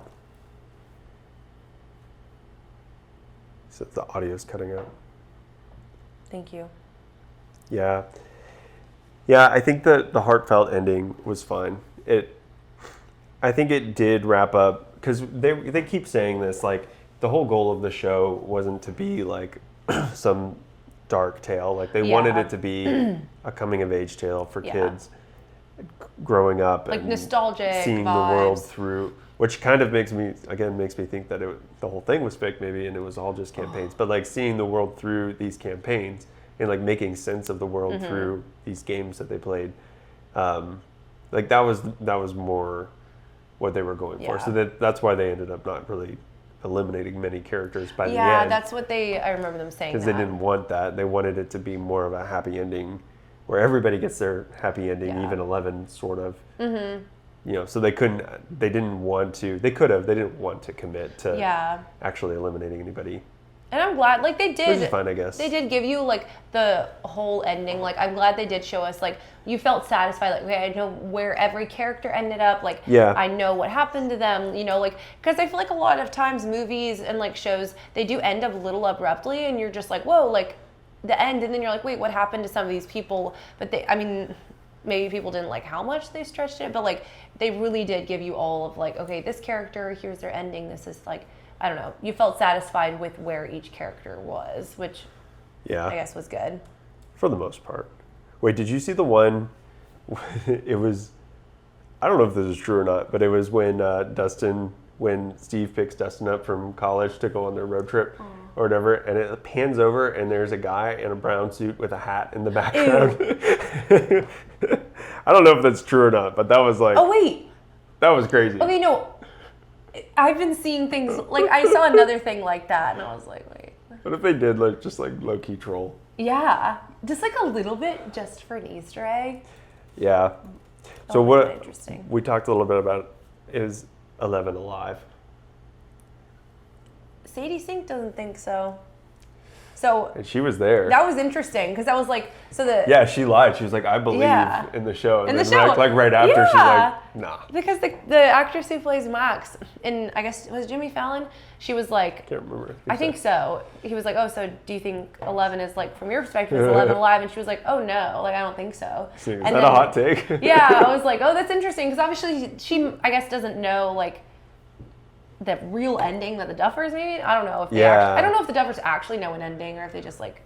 So the audio's cutting out. Thank you. Yeah. Yeah, I think that the heartfelt ending was fine. I think it did wrap up, because they keep saying this, like, the whole goal of the show wasn't to be like some dark tale. Like they wanted it to be a coming of age tale for kids growing up, like and nostalgic seeing vibes. the world through, which kind of makes me think that the whole thing was fake maybe, and it was all just campaigns. But like seeing the world through these campaigns and like making sense of the world through these games that they played, like that was more what they were going for. So that's why they ended up not really eliminating many characters by the end. Yeah, that's what I remember them saying. Because they didn't want that. They wanted it to be more of a happy ending, where everybody gets their happy ending, even 11, sort of. Mm-hmm. You know, so they didn't want to commit to actually eliminating anybody. And I'm glad, like they did. Which is fine, I guess. They did give you like the whole ending. Like I'm glad they did show us. Like you felt satisfied. Like okay, I know where every character ended up. Like I know what happened to them. You know, like because I feel like a lot of times movies and like shows they do end up a little abruptly, and you're just like whoa, like the end, and then you're like wait, what happened to some of these people? But maybe people didn't like how much they stretched it, but like they really did give you all of like okay, this character, here's their ending. This is like. I don't know. You felt satisfied with where each character was, which I guess was good. For the most part. Wait, did you see the one? It was, I don't know if this is true or not, but it was when Steve picks Dustin up from college to go on their road trip or whatever, and it pans over and there's a guy in a brown suit with a hat in the background. I don't know if that's true or not, but that was like... Oh, wait. That was crazy. Okay, no. I've been seeing things, like I saw another thing like that, and I was like, wait. What if they did like just like low-key troll? Yeah, just like a little bit, just for an Easter egg. Yeah. So what interesting. We talked a little bit about is 11 alive? Sadie Sink doesn't think so. So and she was there. That was interesting because I was like, she lied. She was like, I believe in the show. And in then the show, like right after, she's like, nah. Because the actress who plays Max, and I guess it was Jimmy Fallon, she was like, I can't remember. I think so. He was like, oh, so do you think 11 is like, from your perspective, is 11 alive? And she was like, oh no, like I don't think so. See, is that a hot take? Yeah, I was like, oh, that's interesting because obviously she, I guess, doesn't know like the real ending that the Duffers maybe. I don't know if I don't know if the Duffers actually know an ending or if they just like.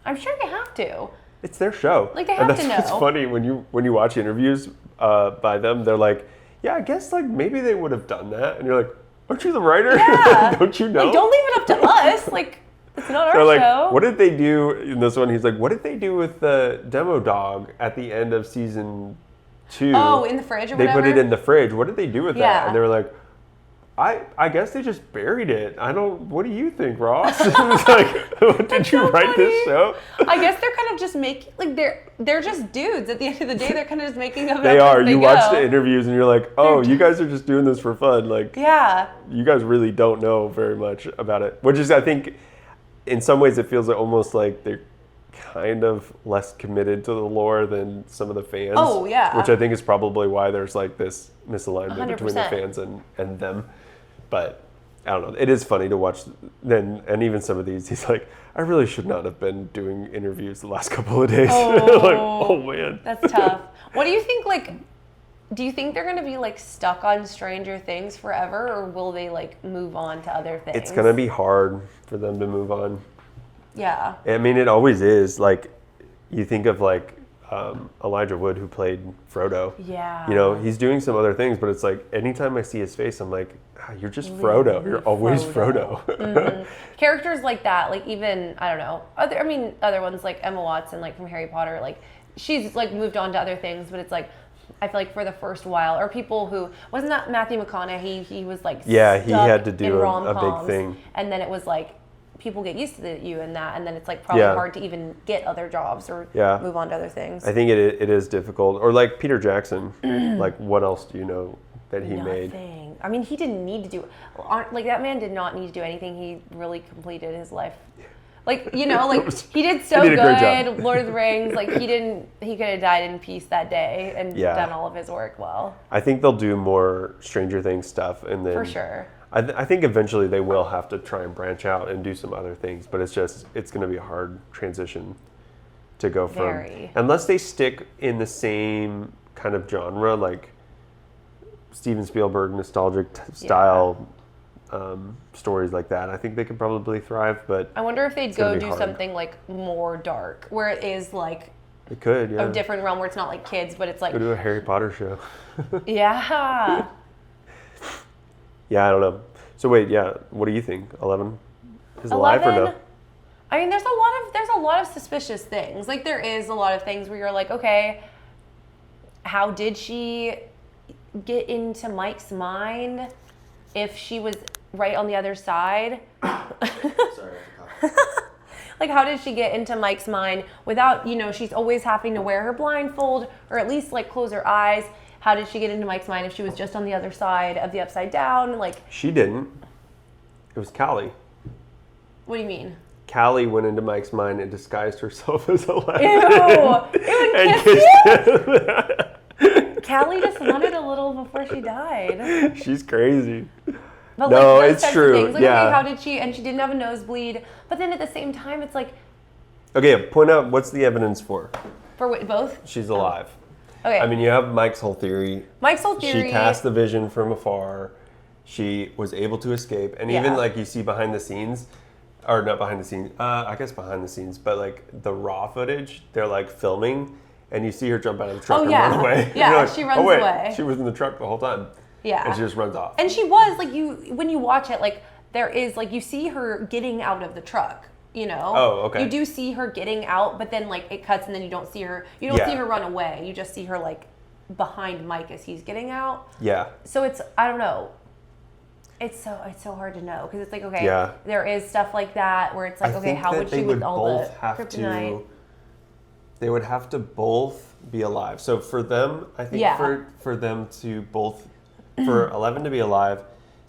I'm sure they have to. It's their show. Like they have to know. It's funny when you watch interviews by them. They're like, yeah, I guess like maybe they would have done that, and you're like, aren't you the writer? Yeah. Don't you know? Like, don't leave it up to us. Like it's not our like, show. What did they do in this one? He's like, what did they do with the demo dog at the end of season 2? Oh, in the fridge or whatever. They put it in the fridge. What did they do with that? And they were like, I guess they just buried it. What do you think, Ross? It was like, did you write this show? I guess they're kind of just making, like, they're just dudes. At the end of the day, they're kind of just making them up. They are. You watch the interviews and you're like, oh, you guys are just doing this for fun. Like, you guys really don't know very much about it. Which is, I think, in some ways, it feels almost like they're kind of less committed to the lore than some of the fans. Oh, yeah. Which I think is probably why there's like this misalignment 100%. Between the fans and them. But I don't know. It is funny to watch. And even some of these, he's like, I really should not have been doing interviews the last couple of days. Like, oh man, that's tough. What do you think? Like, do you think they're going to be like stuck on Stranger Things forever, or will they like move on to other things? It's going to be hard for them to move on. Yeah. I mean, it always is. Like, you think of like Elijah Wood, who played Frodo. Yeah. You know, he's doing some other things, but it's like anytime I see his face, I'm like, you're just Frodo. You're always Frodo. Mm-hmm. Characters like that, like even, I don't know, other ones like Emma Watson, like from Harry Potter, like she's like moved on to other things, but it's like, I feel like for the first while, or people who, wasn't that Matthew McConaughey? He was like, he had to do a big thing. And then it was like, people get used to you in that, and then it's like probably hard to even get other jobs or move on to other things. I think it is difficult. Or like Peter Jackson, like what else do you know that he made? I mean, he didn't need to do, like that man did not need to do anything. He really completed his life. Like, you know, like he did so He did a great good. job. Lord of the Rings, like he could have died in peace that day and Yeah. done all of his work well. I think they'll do more Stranger Things stuff, and then For sure. I think eventually they will have to try and branch out and do some other things, but it's going to be a hard transition to go from, Very. unless they stick in the same kind of genre, like Steven Spielberg nostalgic style stories like that. I think they could probably thrive, but I wonder if they'd gonna go be do hard. something like more dark, where it is like it could, yeah. a different realm, where it's not like kids, but it's like, Go do a Harry Potter show. yeah. Yeah, I don't know. So wait, yeah, what do you think? 11 is alive or no? I mean, there's a lot of suspicious things. Like there is a lot of things where you're like, okay, how did she get into Mike's mind if she was right on the other side? Sorry, Like, how did she get into Mike's mind without, you know, she's always having to wear her blindfold or at least like close her eyes. How did she get into Mike's mind if she was just on the other side of the upside down? Like, she didn't. It was Callie. what do you mean? Callie went into Mike's mind and disguised herself as 11. Ew! It And would kiss him. Callie just wanted a little before she died. She's crazy. But No, like those it's types true, of things. Like, yeah. okay, how did she? And she didn't have a nosebleed. But then at the same time, it's like Okay, point out what's the evidence for. for both. She's alive. Okay. I mean, you have Mike's whole theory. Mike's whole theory. She cast the vision from afar. She was able to escape. And even Yeah. like you see behind the scenes, or not behind the scenes, I guess behind the scenes, but like the raw footage, they're like filming and you see her jump out of the truck and yeah. run away. Yeah, You're like, she runs oh, wait, away. She was in the truck the whole time. Yeah. And she just runs off. And she was like when you watch it, like there is like you see her getting out of the truck. You know. Oh, okay. You do see her getting out, but then like it cuts and then you don't see her. You don't see her run away. You just see her like behind Mike as he's getting out. Yeah. So it's I don't know. It's so hard to know because it's like okay, Yeah. there is stuff like that where it's like I okay, think how that would they she with all both the have kryptonite? They would have to both be alive. So for them, I think Yeah. for them to both, for 11 to be alive,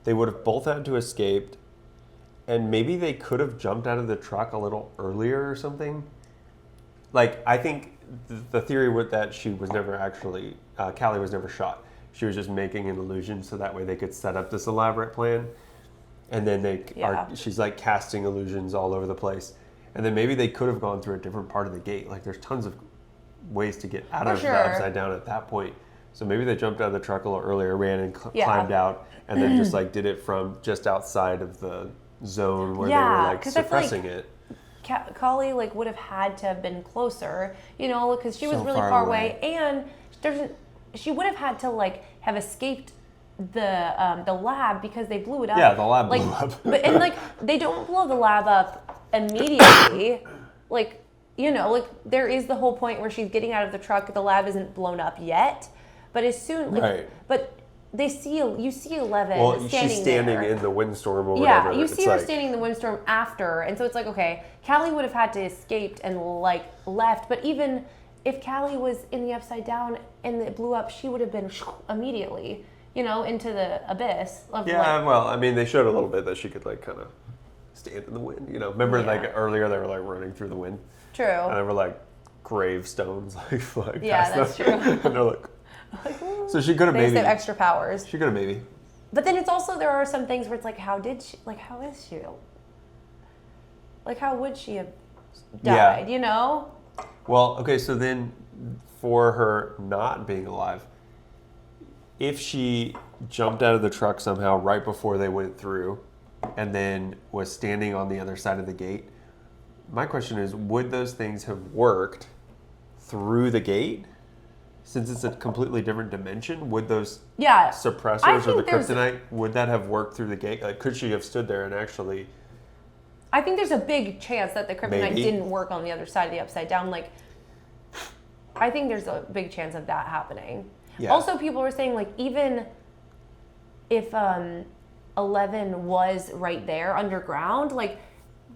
they would have both had to escape, and maybe they could have jumped out of the truck a little earlier or something. Like, I think the theory with that she was never actually, Callie was never shot. She was just making an illusion so that way they could set up this elaborate plan. And then she's like casting illusions all over the place. And then maybe they could have gone through a different part of the gate. Like there's tons of ways to get out of the upside down at that point. So maybe they jumped out of the truck a little earlier, ran and climbed out, and then just like did it from just outside of the zone where they were like 'cause I feel like suppressing it. Callie like would have had to have been closer, you know, because she was So really far far away. away, and she would have had to like have escaped the lab because they blew it up. Yeah, the lab like, blew up. but and like they don't blow the lab up immediately, like you know, like there is the whole point where she's getting out of the truck. The lab isn't blown up yet, but as soon like, Right. but you see 11 Well, standing she's standing there. in the windstorm or whatever. Yeah, you see It's her like, standing in the windstorm after, and so it's like, okay, Callie would have had to escaped and like left, but even if Callie was in the upside down and it blew up, she would have been immediately, you know, into the abyss of Yeah, like, well, I mean, they showed a little bit that she could like kind of stand in the wind. You know, remember like earlier they were like running through the wind, true. and there were like gravestones like flying Yeah, past that's them. true. And they're like, so she could have They just maybe. have extra powers. She could have maybe. But then it's also, there are some things where it's like, how is she? Like, how would she have died, you know? Well, okay, so then for her not being alive, if she jumped out of the truck somehow right before they went through and then was standing on the other side of the gate, my question is, would those things have worked through the gate? Since it's a completely different dimension, would those suppressors or the kryptonite, would that have worked through the gate? Like, could she have stood there and actually... I think there's a big chance that the kryptonite Maybe. didn't work on the other side of the upside down. Like, I think there's a big chance of that happening. Yeah. Also, people were saying, like, even if 11 was right there underground, like,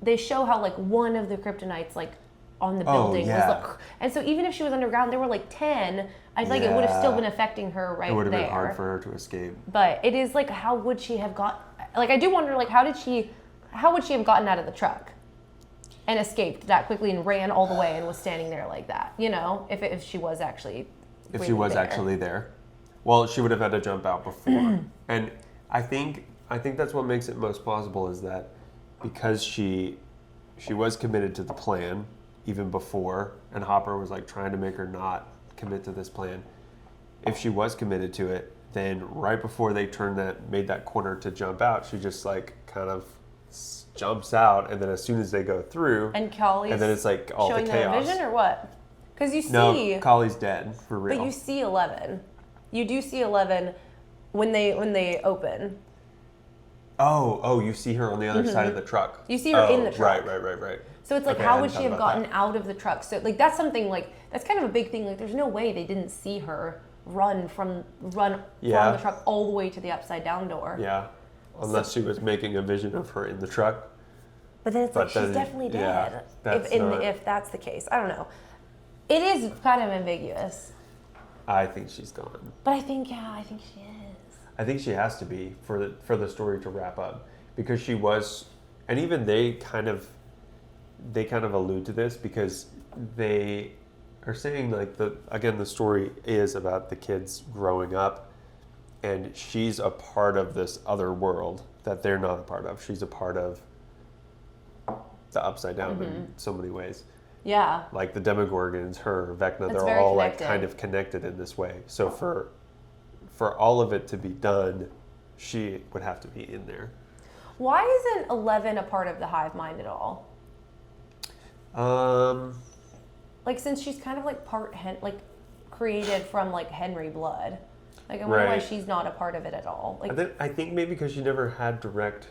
they show how, like, one of the kryptonites, like, on the building was like... And so even if she was underground, there were, like, 10. I think it would have still been affecting her right there. It would have been hard for her to escape. But it is, like, how would she have got... Like, I do wonder, like, how would she have gotten out of the truck? and escaped that quickly and ran all the way and was standing there like that, you know, if she was actually there. Well, she would have had to jump out before. And I think that's what makes it most plausible is that because she was committed to the plan even before, and Hopper was like trying to make her not commit to this plan. If she was committed to it, then right before they made that corner to jump out, she just like kind of jumps out, and then as soon as they go through, and Collie's then it's like all the showing chaos. them vision or what? Because you see, no, Collie's dead for real. but you see 11. You do see 11 when they open. Oh, you see her on the other side of the truck. You see her in the truck. Right. So it's like, Okay, how I would hadn't she have thought about gotten out of the truck? So like that's something like that's kind of a big thing. Like there's no way they didn't see her run from the truck all the way to the upside down door. Yeah, unless she was making a vision of her in the truck. But then it's like she's definitely dead. If that's the case, I don't know. It is kind of ambiguous. I think she's gone. But I think she is. I think she has to be for the story to wrap up, because she was, and even they kind of allude to this because they are saying like the story is about the kids growing up, and she's a part of this other world that they're not a part of. She's a part of the Upside Down in so many ways. Yeah. Like the Demogorgons, her, Vecna, It's they're very all connected. like kind of connected in this way. So for all of it to be done, she would have to be in there. Why isn't 11 a part of the hive mind at all? Like since she's kind of like created from like Henry blood. Like I wonder why she's not a part of it at all. Like I think maybe because she never had direct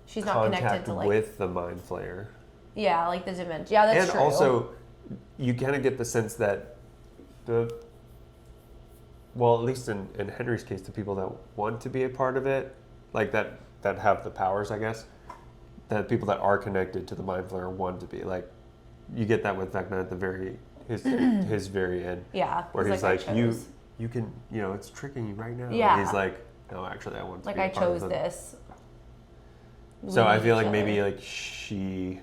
she's not connected contact to like with the Mind Flayer. Yeah, like the dimension. Yeah, that's true. And also, you kind of get the sense that at least in Henry's case, the people that want to be a part of it, like that have the powers, I guess, that people that are connected to the Mind Flayer want to be. Like, you get that with Vecna at the his very end. Yeah. Where he's like you can, it's tricking you right now. Yeah. And he's like, no, actually, I want to like be a I part of chose it. this. So I feel like maybe other. like she's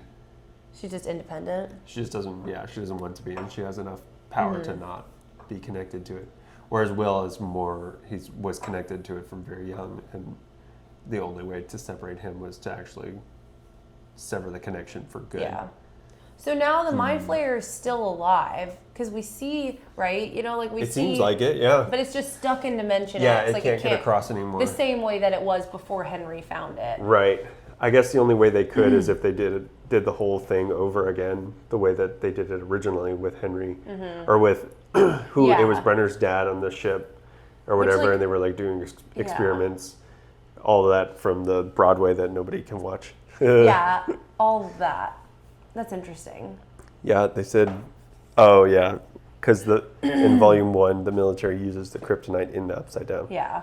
just independent. She just doesn't. Yeah, she doesn't want to be, and she has enough power to not be connected to it. Whereas Will is more. He was connected to it from very young, and the only way to separate him was to actually sever the connection for good. Yeah. So now the Mind Flayer is still alive because we see, right? We see. It seems like it, yeah. But it's just stuck in Dimension Yeah, X. it like can't get across anymore. The same way that it was before Henry found it. Right. I guess the only way they could is if they did the whole thing over again, the way that they did it originally with Henry, or with it was Brenner's dad on the ship, or whatever, and they were like doing experiments, all of that from the Broadway that nobody can watch. Yeah, all of that. That's interesting. Yeah, they said, oh yeah, because in Volume 1, the military uses the kryptonite in the Upside Down. Yeah.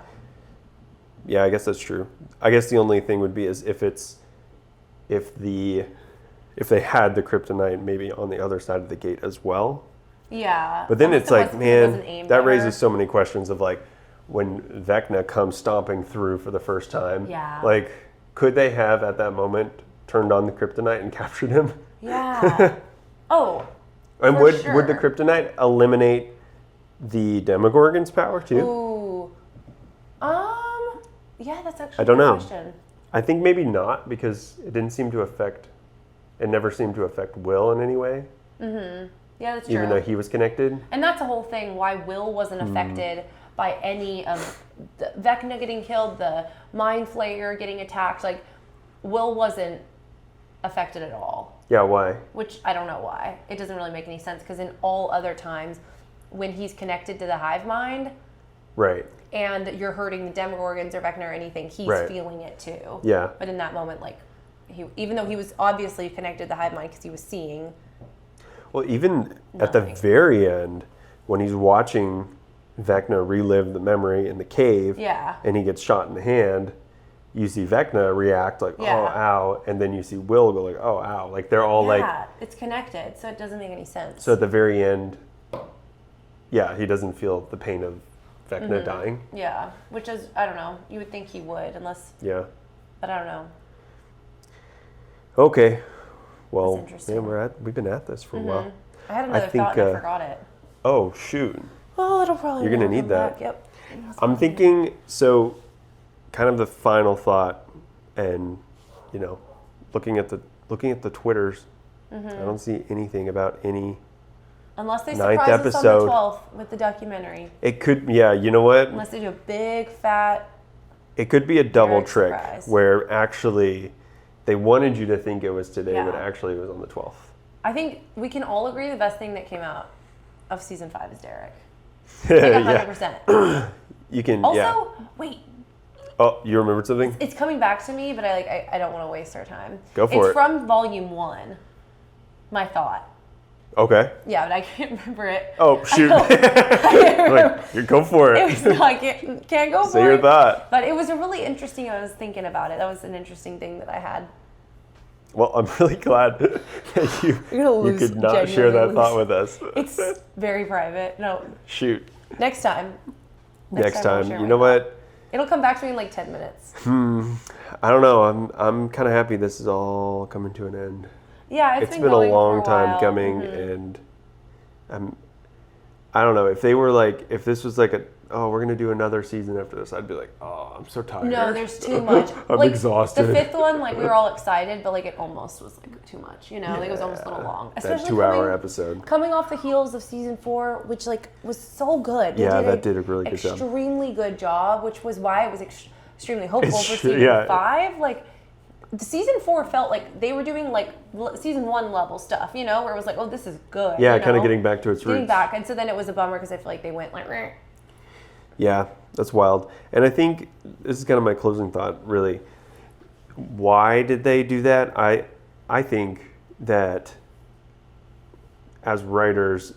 Yeah, I guess that's true. I guess the only thing would be is if they had the kryptonite maybe on the other side of the gate as well. Yeah. But then it's like, man, that raises so many questions of like when Vecna comes stomping through for the first time. Yeah. Like, could they have at that moment turned on the kryptonite and captured him? Yeah. Oh. And would the kryptonite eliminate the Demogorgon's power too? Ooh. Yeah, that's actually I don't know. Question. I think maybe not, because it never seemed to affect Will in any way. Mm-hmm. Yeah, that's true. Even though he was connected. And that's the whole thing, why Will wasn't affected by any of the Vecna getting killed, the Mind Flayer getting attacked. Like, Will wasn't affected at all. Yeah, why? Which I don't know why. It doesn't really make any sense, because in all other times, when he's connected to the hive mind, right, and you're hurting the Demogorgons or Vecna or anything, he's feeling it too. Yeah. But in that moment, like, even though he was obviously connected to the hive mind because he was seeing. Well, even at the very end, when he's watching Vecna relive the memory in the cave, and he gets shot in the hand, you see Vecna react like, oh, ow, and then you see Will go like, oh, ow. Like, they're all like... Yeah, it's connected, so it doesn't make any sense. So at the very end, he doesn't feel the pain of Vecna dying. Yeah, which is, I don't know, you would think he would, unless... Yeah. But I don't know. Okay. Well, interesting. we've been at this for a while. I had another thought and I forgot it. Oh, shoot. Well, it'll probably You're going to come need that. back. Yep. I'm thinking, so kind of the final thought and, looking at the Twitters, I don't see anything about any Unless they ninth surprise us episode. on the 12th with the documentary. It could, you know what? Unless they do a big, fat... It could be a double trick surprise. where actually they wanted you to think it was today, Yeah. but actually it was on the 12th. I think we can all agree the best thing that came out of season 5 is Derek. Like 100%. You can, Also, wait. Oh, you remembered something? It's coming back to me, but I don't want to waste our time. Go for it. It's from volume 1. My thought. Okay. Yeah, but I can't remember it. Oh, shoot. You go for it. It was no, I can't go for it. Say your thought. But it was a really interesting, I was thinking about it. That was an interesting thing that I had. Well, I'm really glad that you could not share that thought with us. It's very private. No. Shoot. Next time. Next I'll time. share You my know thought. what? It'll come back to me in like 10 minutes. I don't know. I'm kind of happy this is all coming to an end. Yeah, It's been been a going long for time while. coming, and I don't know, if they were like, if this was like we're gonna do another season after this, I'd be like, oh, I'm so tired. No, there's too much. I'm exhausted. The 5th one, we were all excited, but it almost was too much. It was almost a little long. That Especially 2-hour episode. Coming off the heels of season 4, which was so good. They did a really good job. Extremely good job, which was why I was extremely hopeful for season 5. The season 4 felt like they were doing season 1 level stuff, where it was oh, this is good. Yeah, kind of getting back to its roots. Getting back, and so then it was a bummer because I feel like they went Reh. Yeah, that's wild. And I think this is kind of my closing thought, really. Why did they do that? I think that as writers,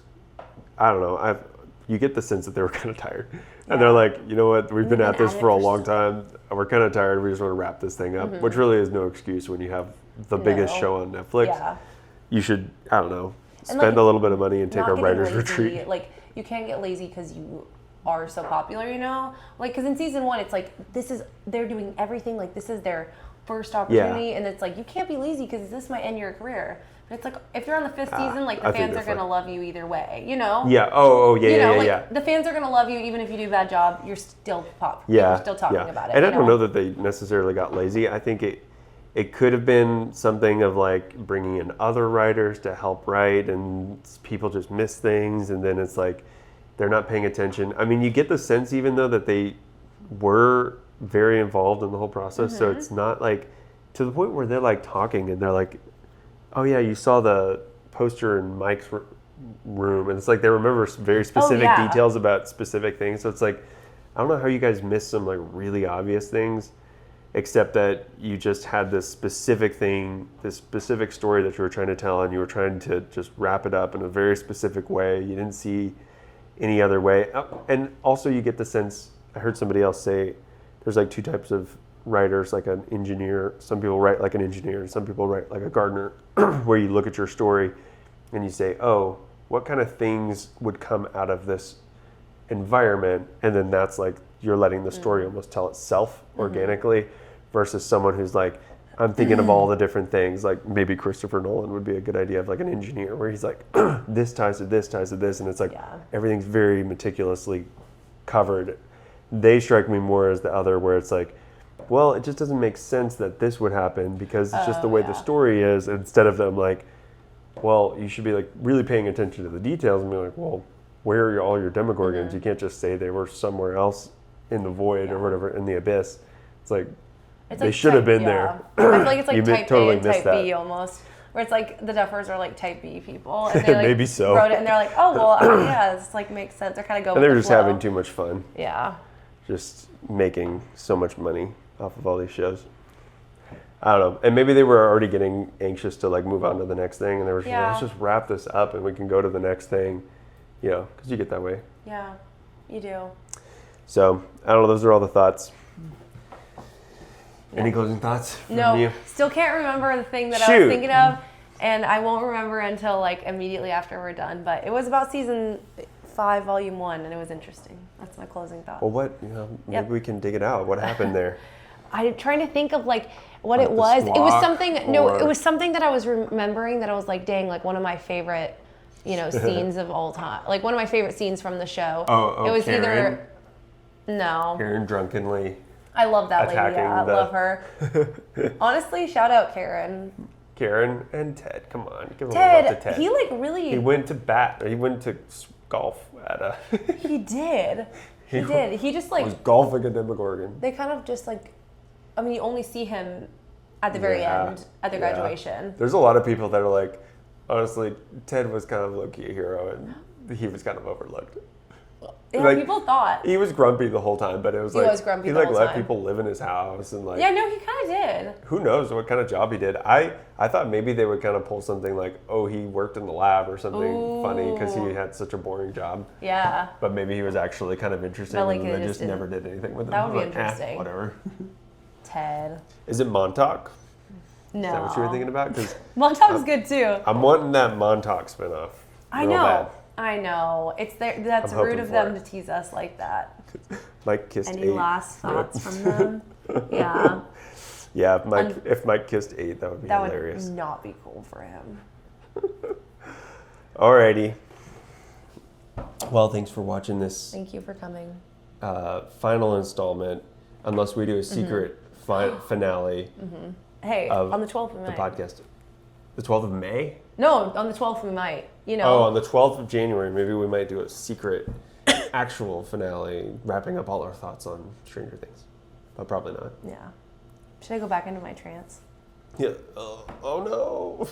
I don't know, you get the sense that they were kind of tired. And they're like, you know what, we've been at this for a long time. We're kind of tired. We just want to wrap this thing up, which really is no excuse when you have the biggest show on Netflix. Yeah. You should, I don't know, spend a little bit of money and take a writer's retreat. You can't get lazy because you are so popular, because in season 1 it's they're doing everything, this is their first opportunity, and it's you can't be lazy because this might end your career. But it's if you're on the 5th season, the fans are gonna love you either way, Yeah. Yeah. The fans are gonna love you even if you do a bad job. You're still Yeah. You're still talking about it. And I don't know that they necessarily got lazy. I think it could have been something of bringing in other writers to help write, and people just miss things, and then it's they're not paying attention. I mean, you get the sense even though that they were very involved in the whole process, so it's not to the point where they're talking and they're oh yeah, you saw the poster in Mike's room, and it's they remember very specific details about specific things. So it's I don't know how you guys missed some really obvious things, except that you just had this specific thing, this specific story that you were trying to tell, and you were trying to just wrap it up in a very specific way. You didn't see any other way. And also you get the sense, I heard somebody else say, there's 2 types of writers, an engineer. Some people write like an engineer, and some people write like a gardener, where you look at your story and you say, oh, what kind of things would come out of this environment? And then that's you're letting the story almost tell itself organically, versus someone who's I'm thinking of all the different things. Maybe Christopher Nolan would be a good idea of an engineer, where he's this ties to this, ties to this, and it's everything's very meticulously covered. They strike me more as the other, where it's well, it just doesn't make sense that this would happen because it's just the way the story is, instead of them well, you should be really paying attention to the details and be well, where are all your Demogorgons? You can't just say they were somewhere else in the void or whatever, in the abyss. It's they should have been there. I feel it's You type totally A and missed type B that. almost. Where it's the Duffers are type B people. And they Maybe so. wrote it and they're oh, well, yeah, this makes sense. They're kind of going And they were with just the flow. having too much fun. Yeah. Just making so much money off of all these shows. I don't know. And maybe they were already getting anxious to move on to the next thing, and they were just let's just wrap this up and we can go to the next thing, because you get that way. Yeah, you do. So, I don't know. Those are all the thoughts. Any closing thoughts from you? Still can't remember the thing that I was thinking of, and I won't remember until immediately after we're done. But it was about season 5, volume 1, and it was interesting. That's my closing thought. Well, maybe we can dig it out. What happened there? I'm trying to think of like what Like it the was. It was squawk, something. No, or- it was something that I was remembering that I was like, dang, like one of my favorite, scenes of all time. Like one of my favorite scenes from the show. Oh, it was Karen? either. No, Karen drunkenly I love that lady. attacking Yeah, I the- love her. Honestly, shout out Karen. Karen and Ted, come on, give a little love to Ted. He like really. He went to bat. He went to golf at a. He did. He did. He just was like. golfing at Demogorgon. They kind of just like. I mean, you only see him at the very Yeah, end at the yeah. graduation. There's a lot of people that are like, honestly, Ted was kind of low-key a hero, and he was kind of overlooked. Yeah, Like, people thought. He was grumpy the whole time, but it was He like was grumpy he the like whole let time. people live in his house and like. Yeah, no, he kind of did. Who knows what kind of job he did? I thought maybe they would kind of pull something like, oh, he worked in the lab or something funny because he had such a boring job. Yeah. But maybe he was actually kind of interesting, But, like, and they they just just never did anything with him. That would be Like, interesting. whatever. Ted. Is it Montauk? No. Is that what you were thinking about? Because Montauk's good too. I'm wanting that Montauk spinoff. I real know. bad. I know. It's there. That's I'm rude hoping of for them it. to tease us like that. Mike kissed Any 8. last thoughts from them? Yeah. Yeah, if Mike kissed 8, that would be That hilarious. would not be cool for him. Alrighty. Well, thanks for watching this Thank you for coming. final installment. Unless we do a secret finale Hey, of on the 12th we the might. podcast. The 12th of May? No, on the 12th we might. Oh, on the 12th of January, maybe we might do a secret actual finale, wrapping up all our thoughts on Stranger Things. But probably not. Yeah. Should I go back into my trance? Yeah. Oh no.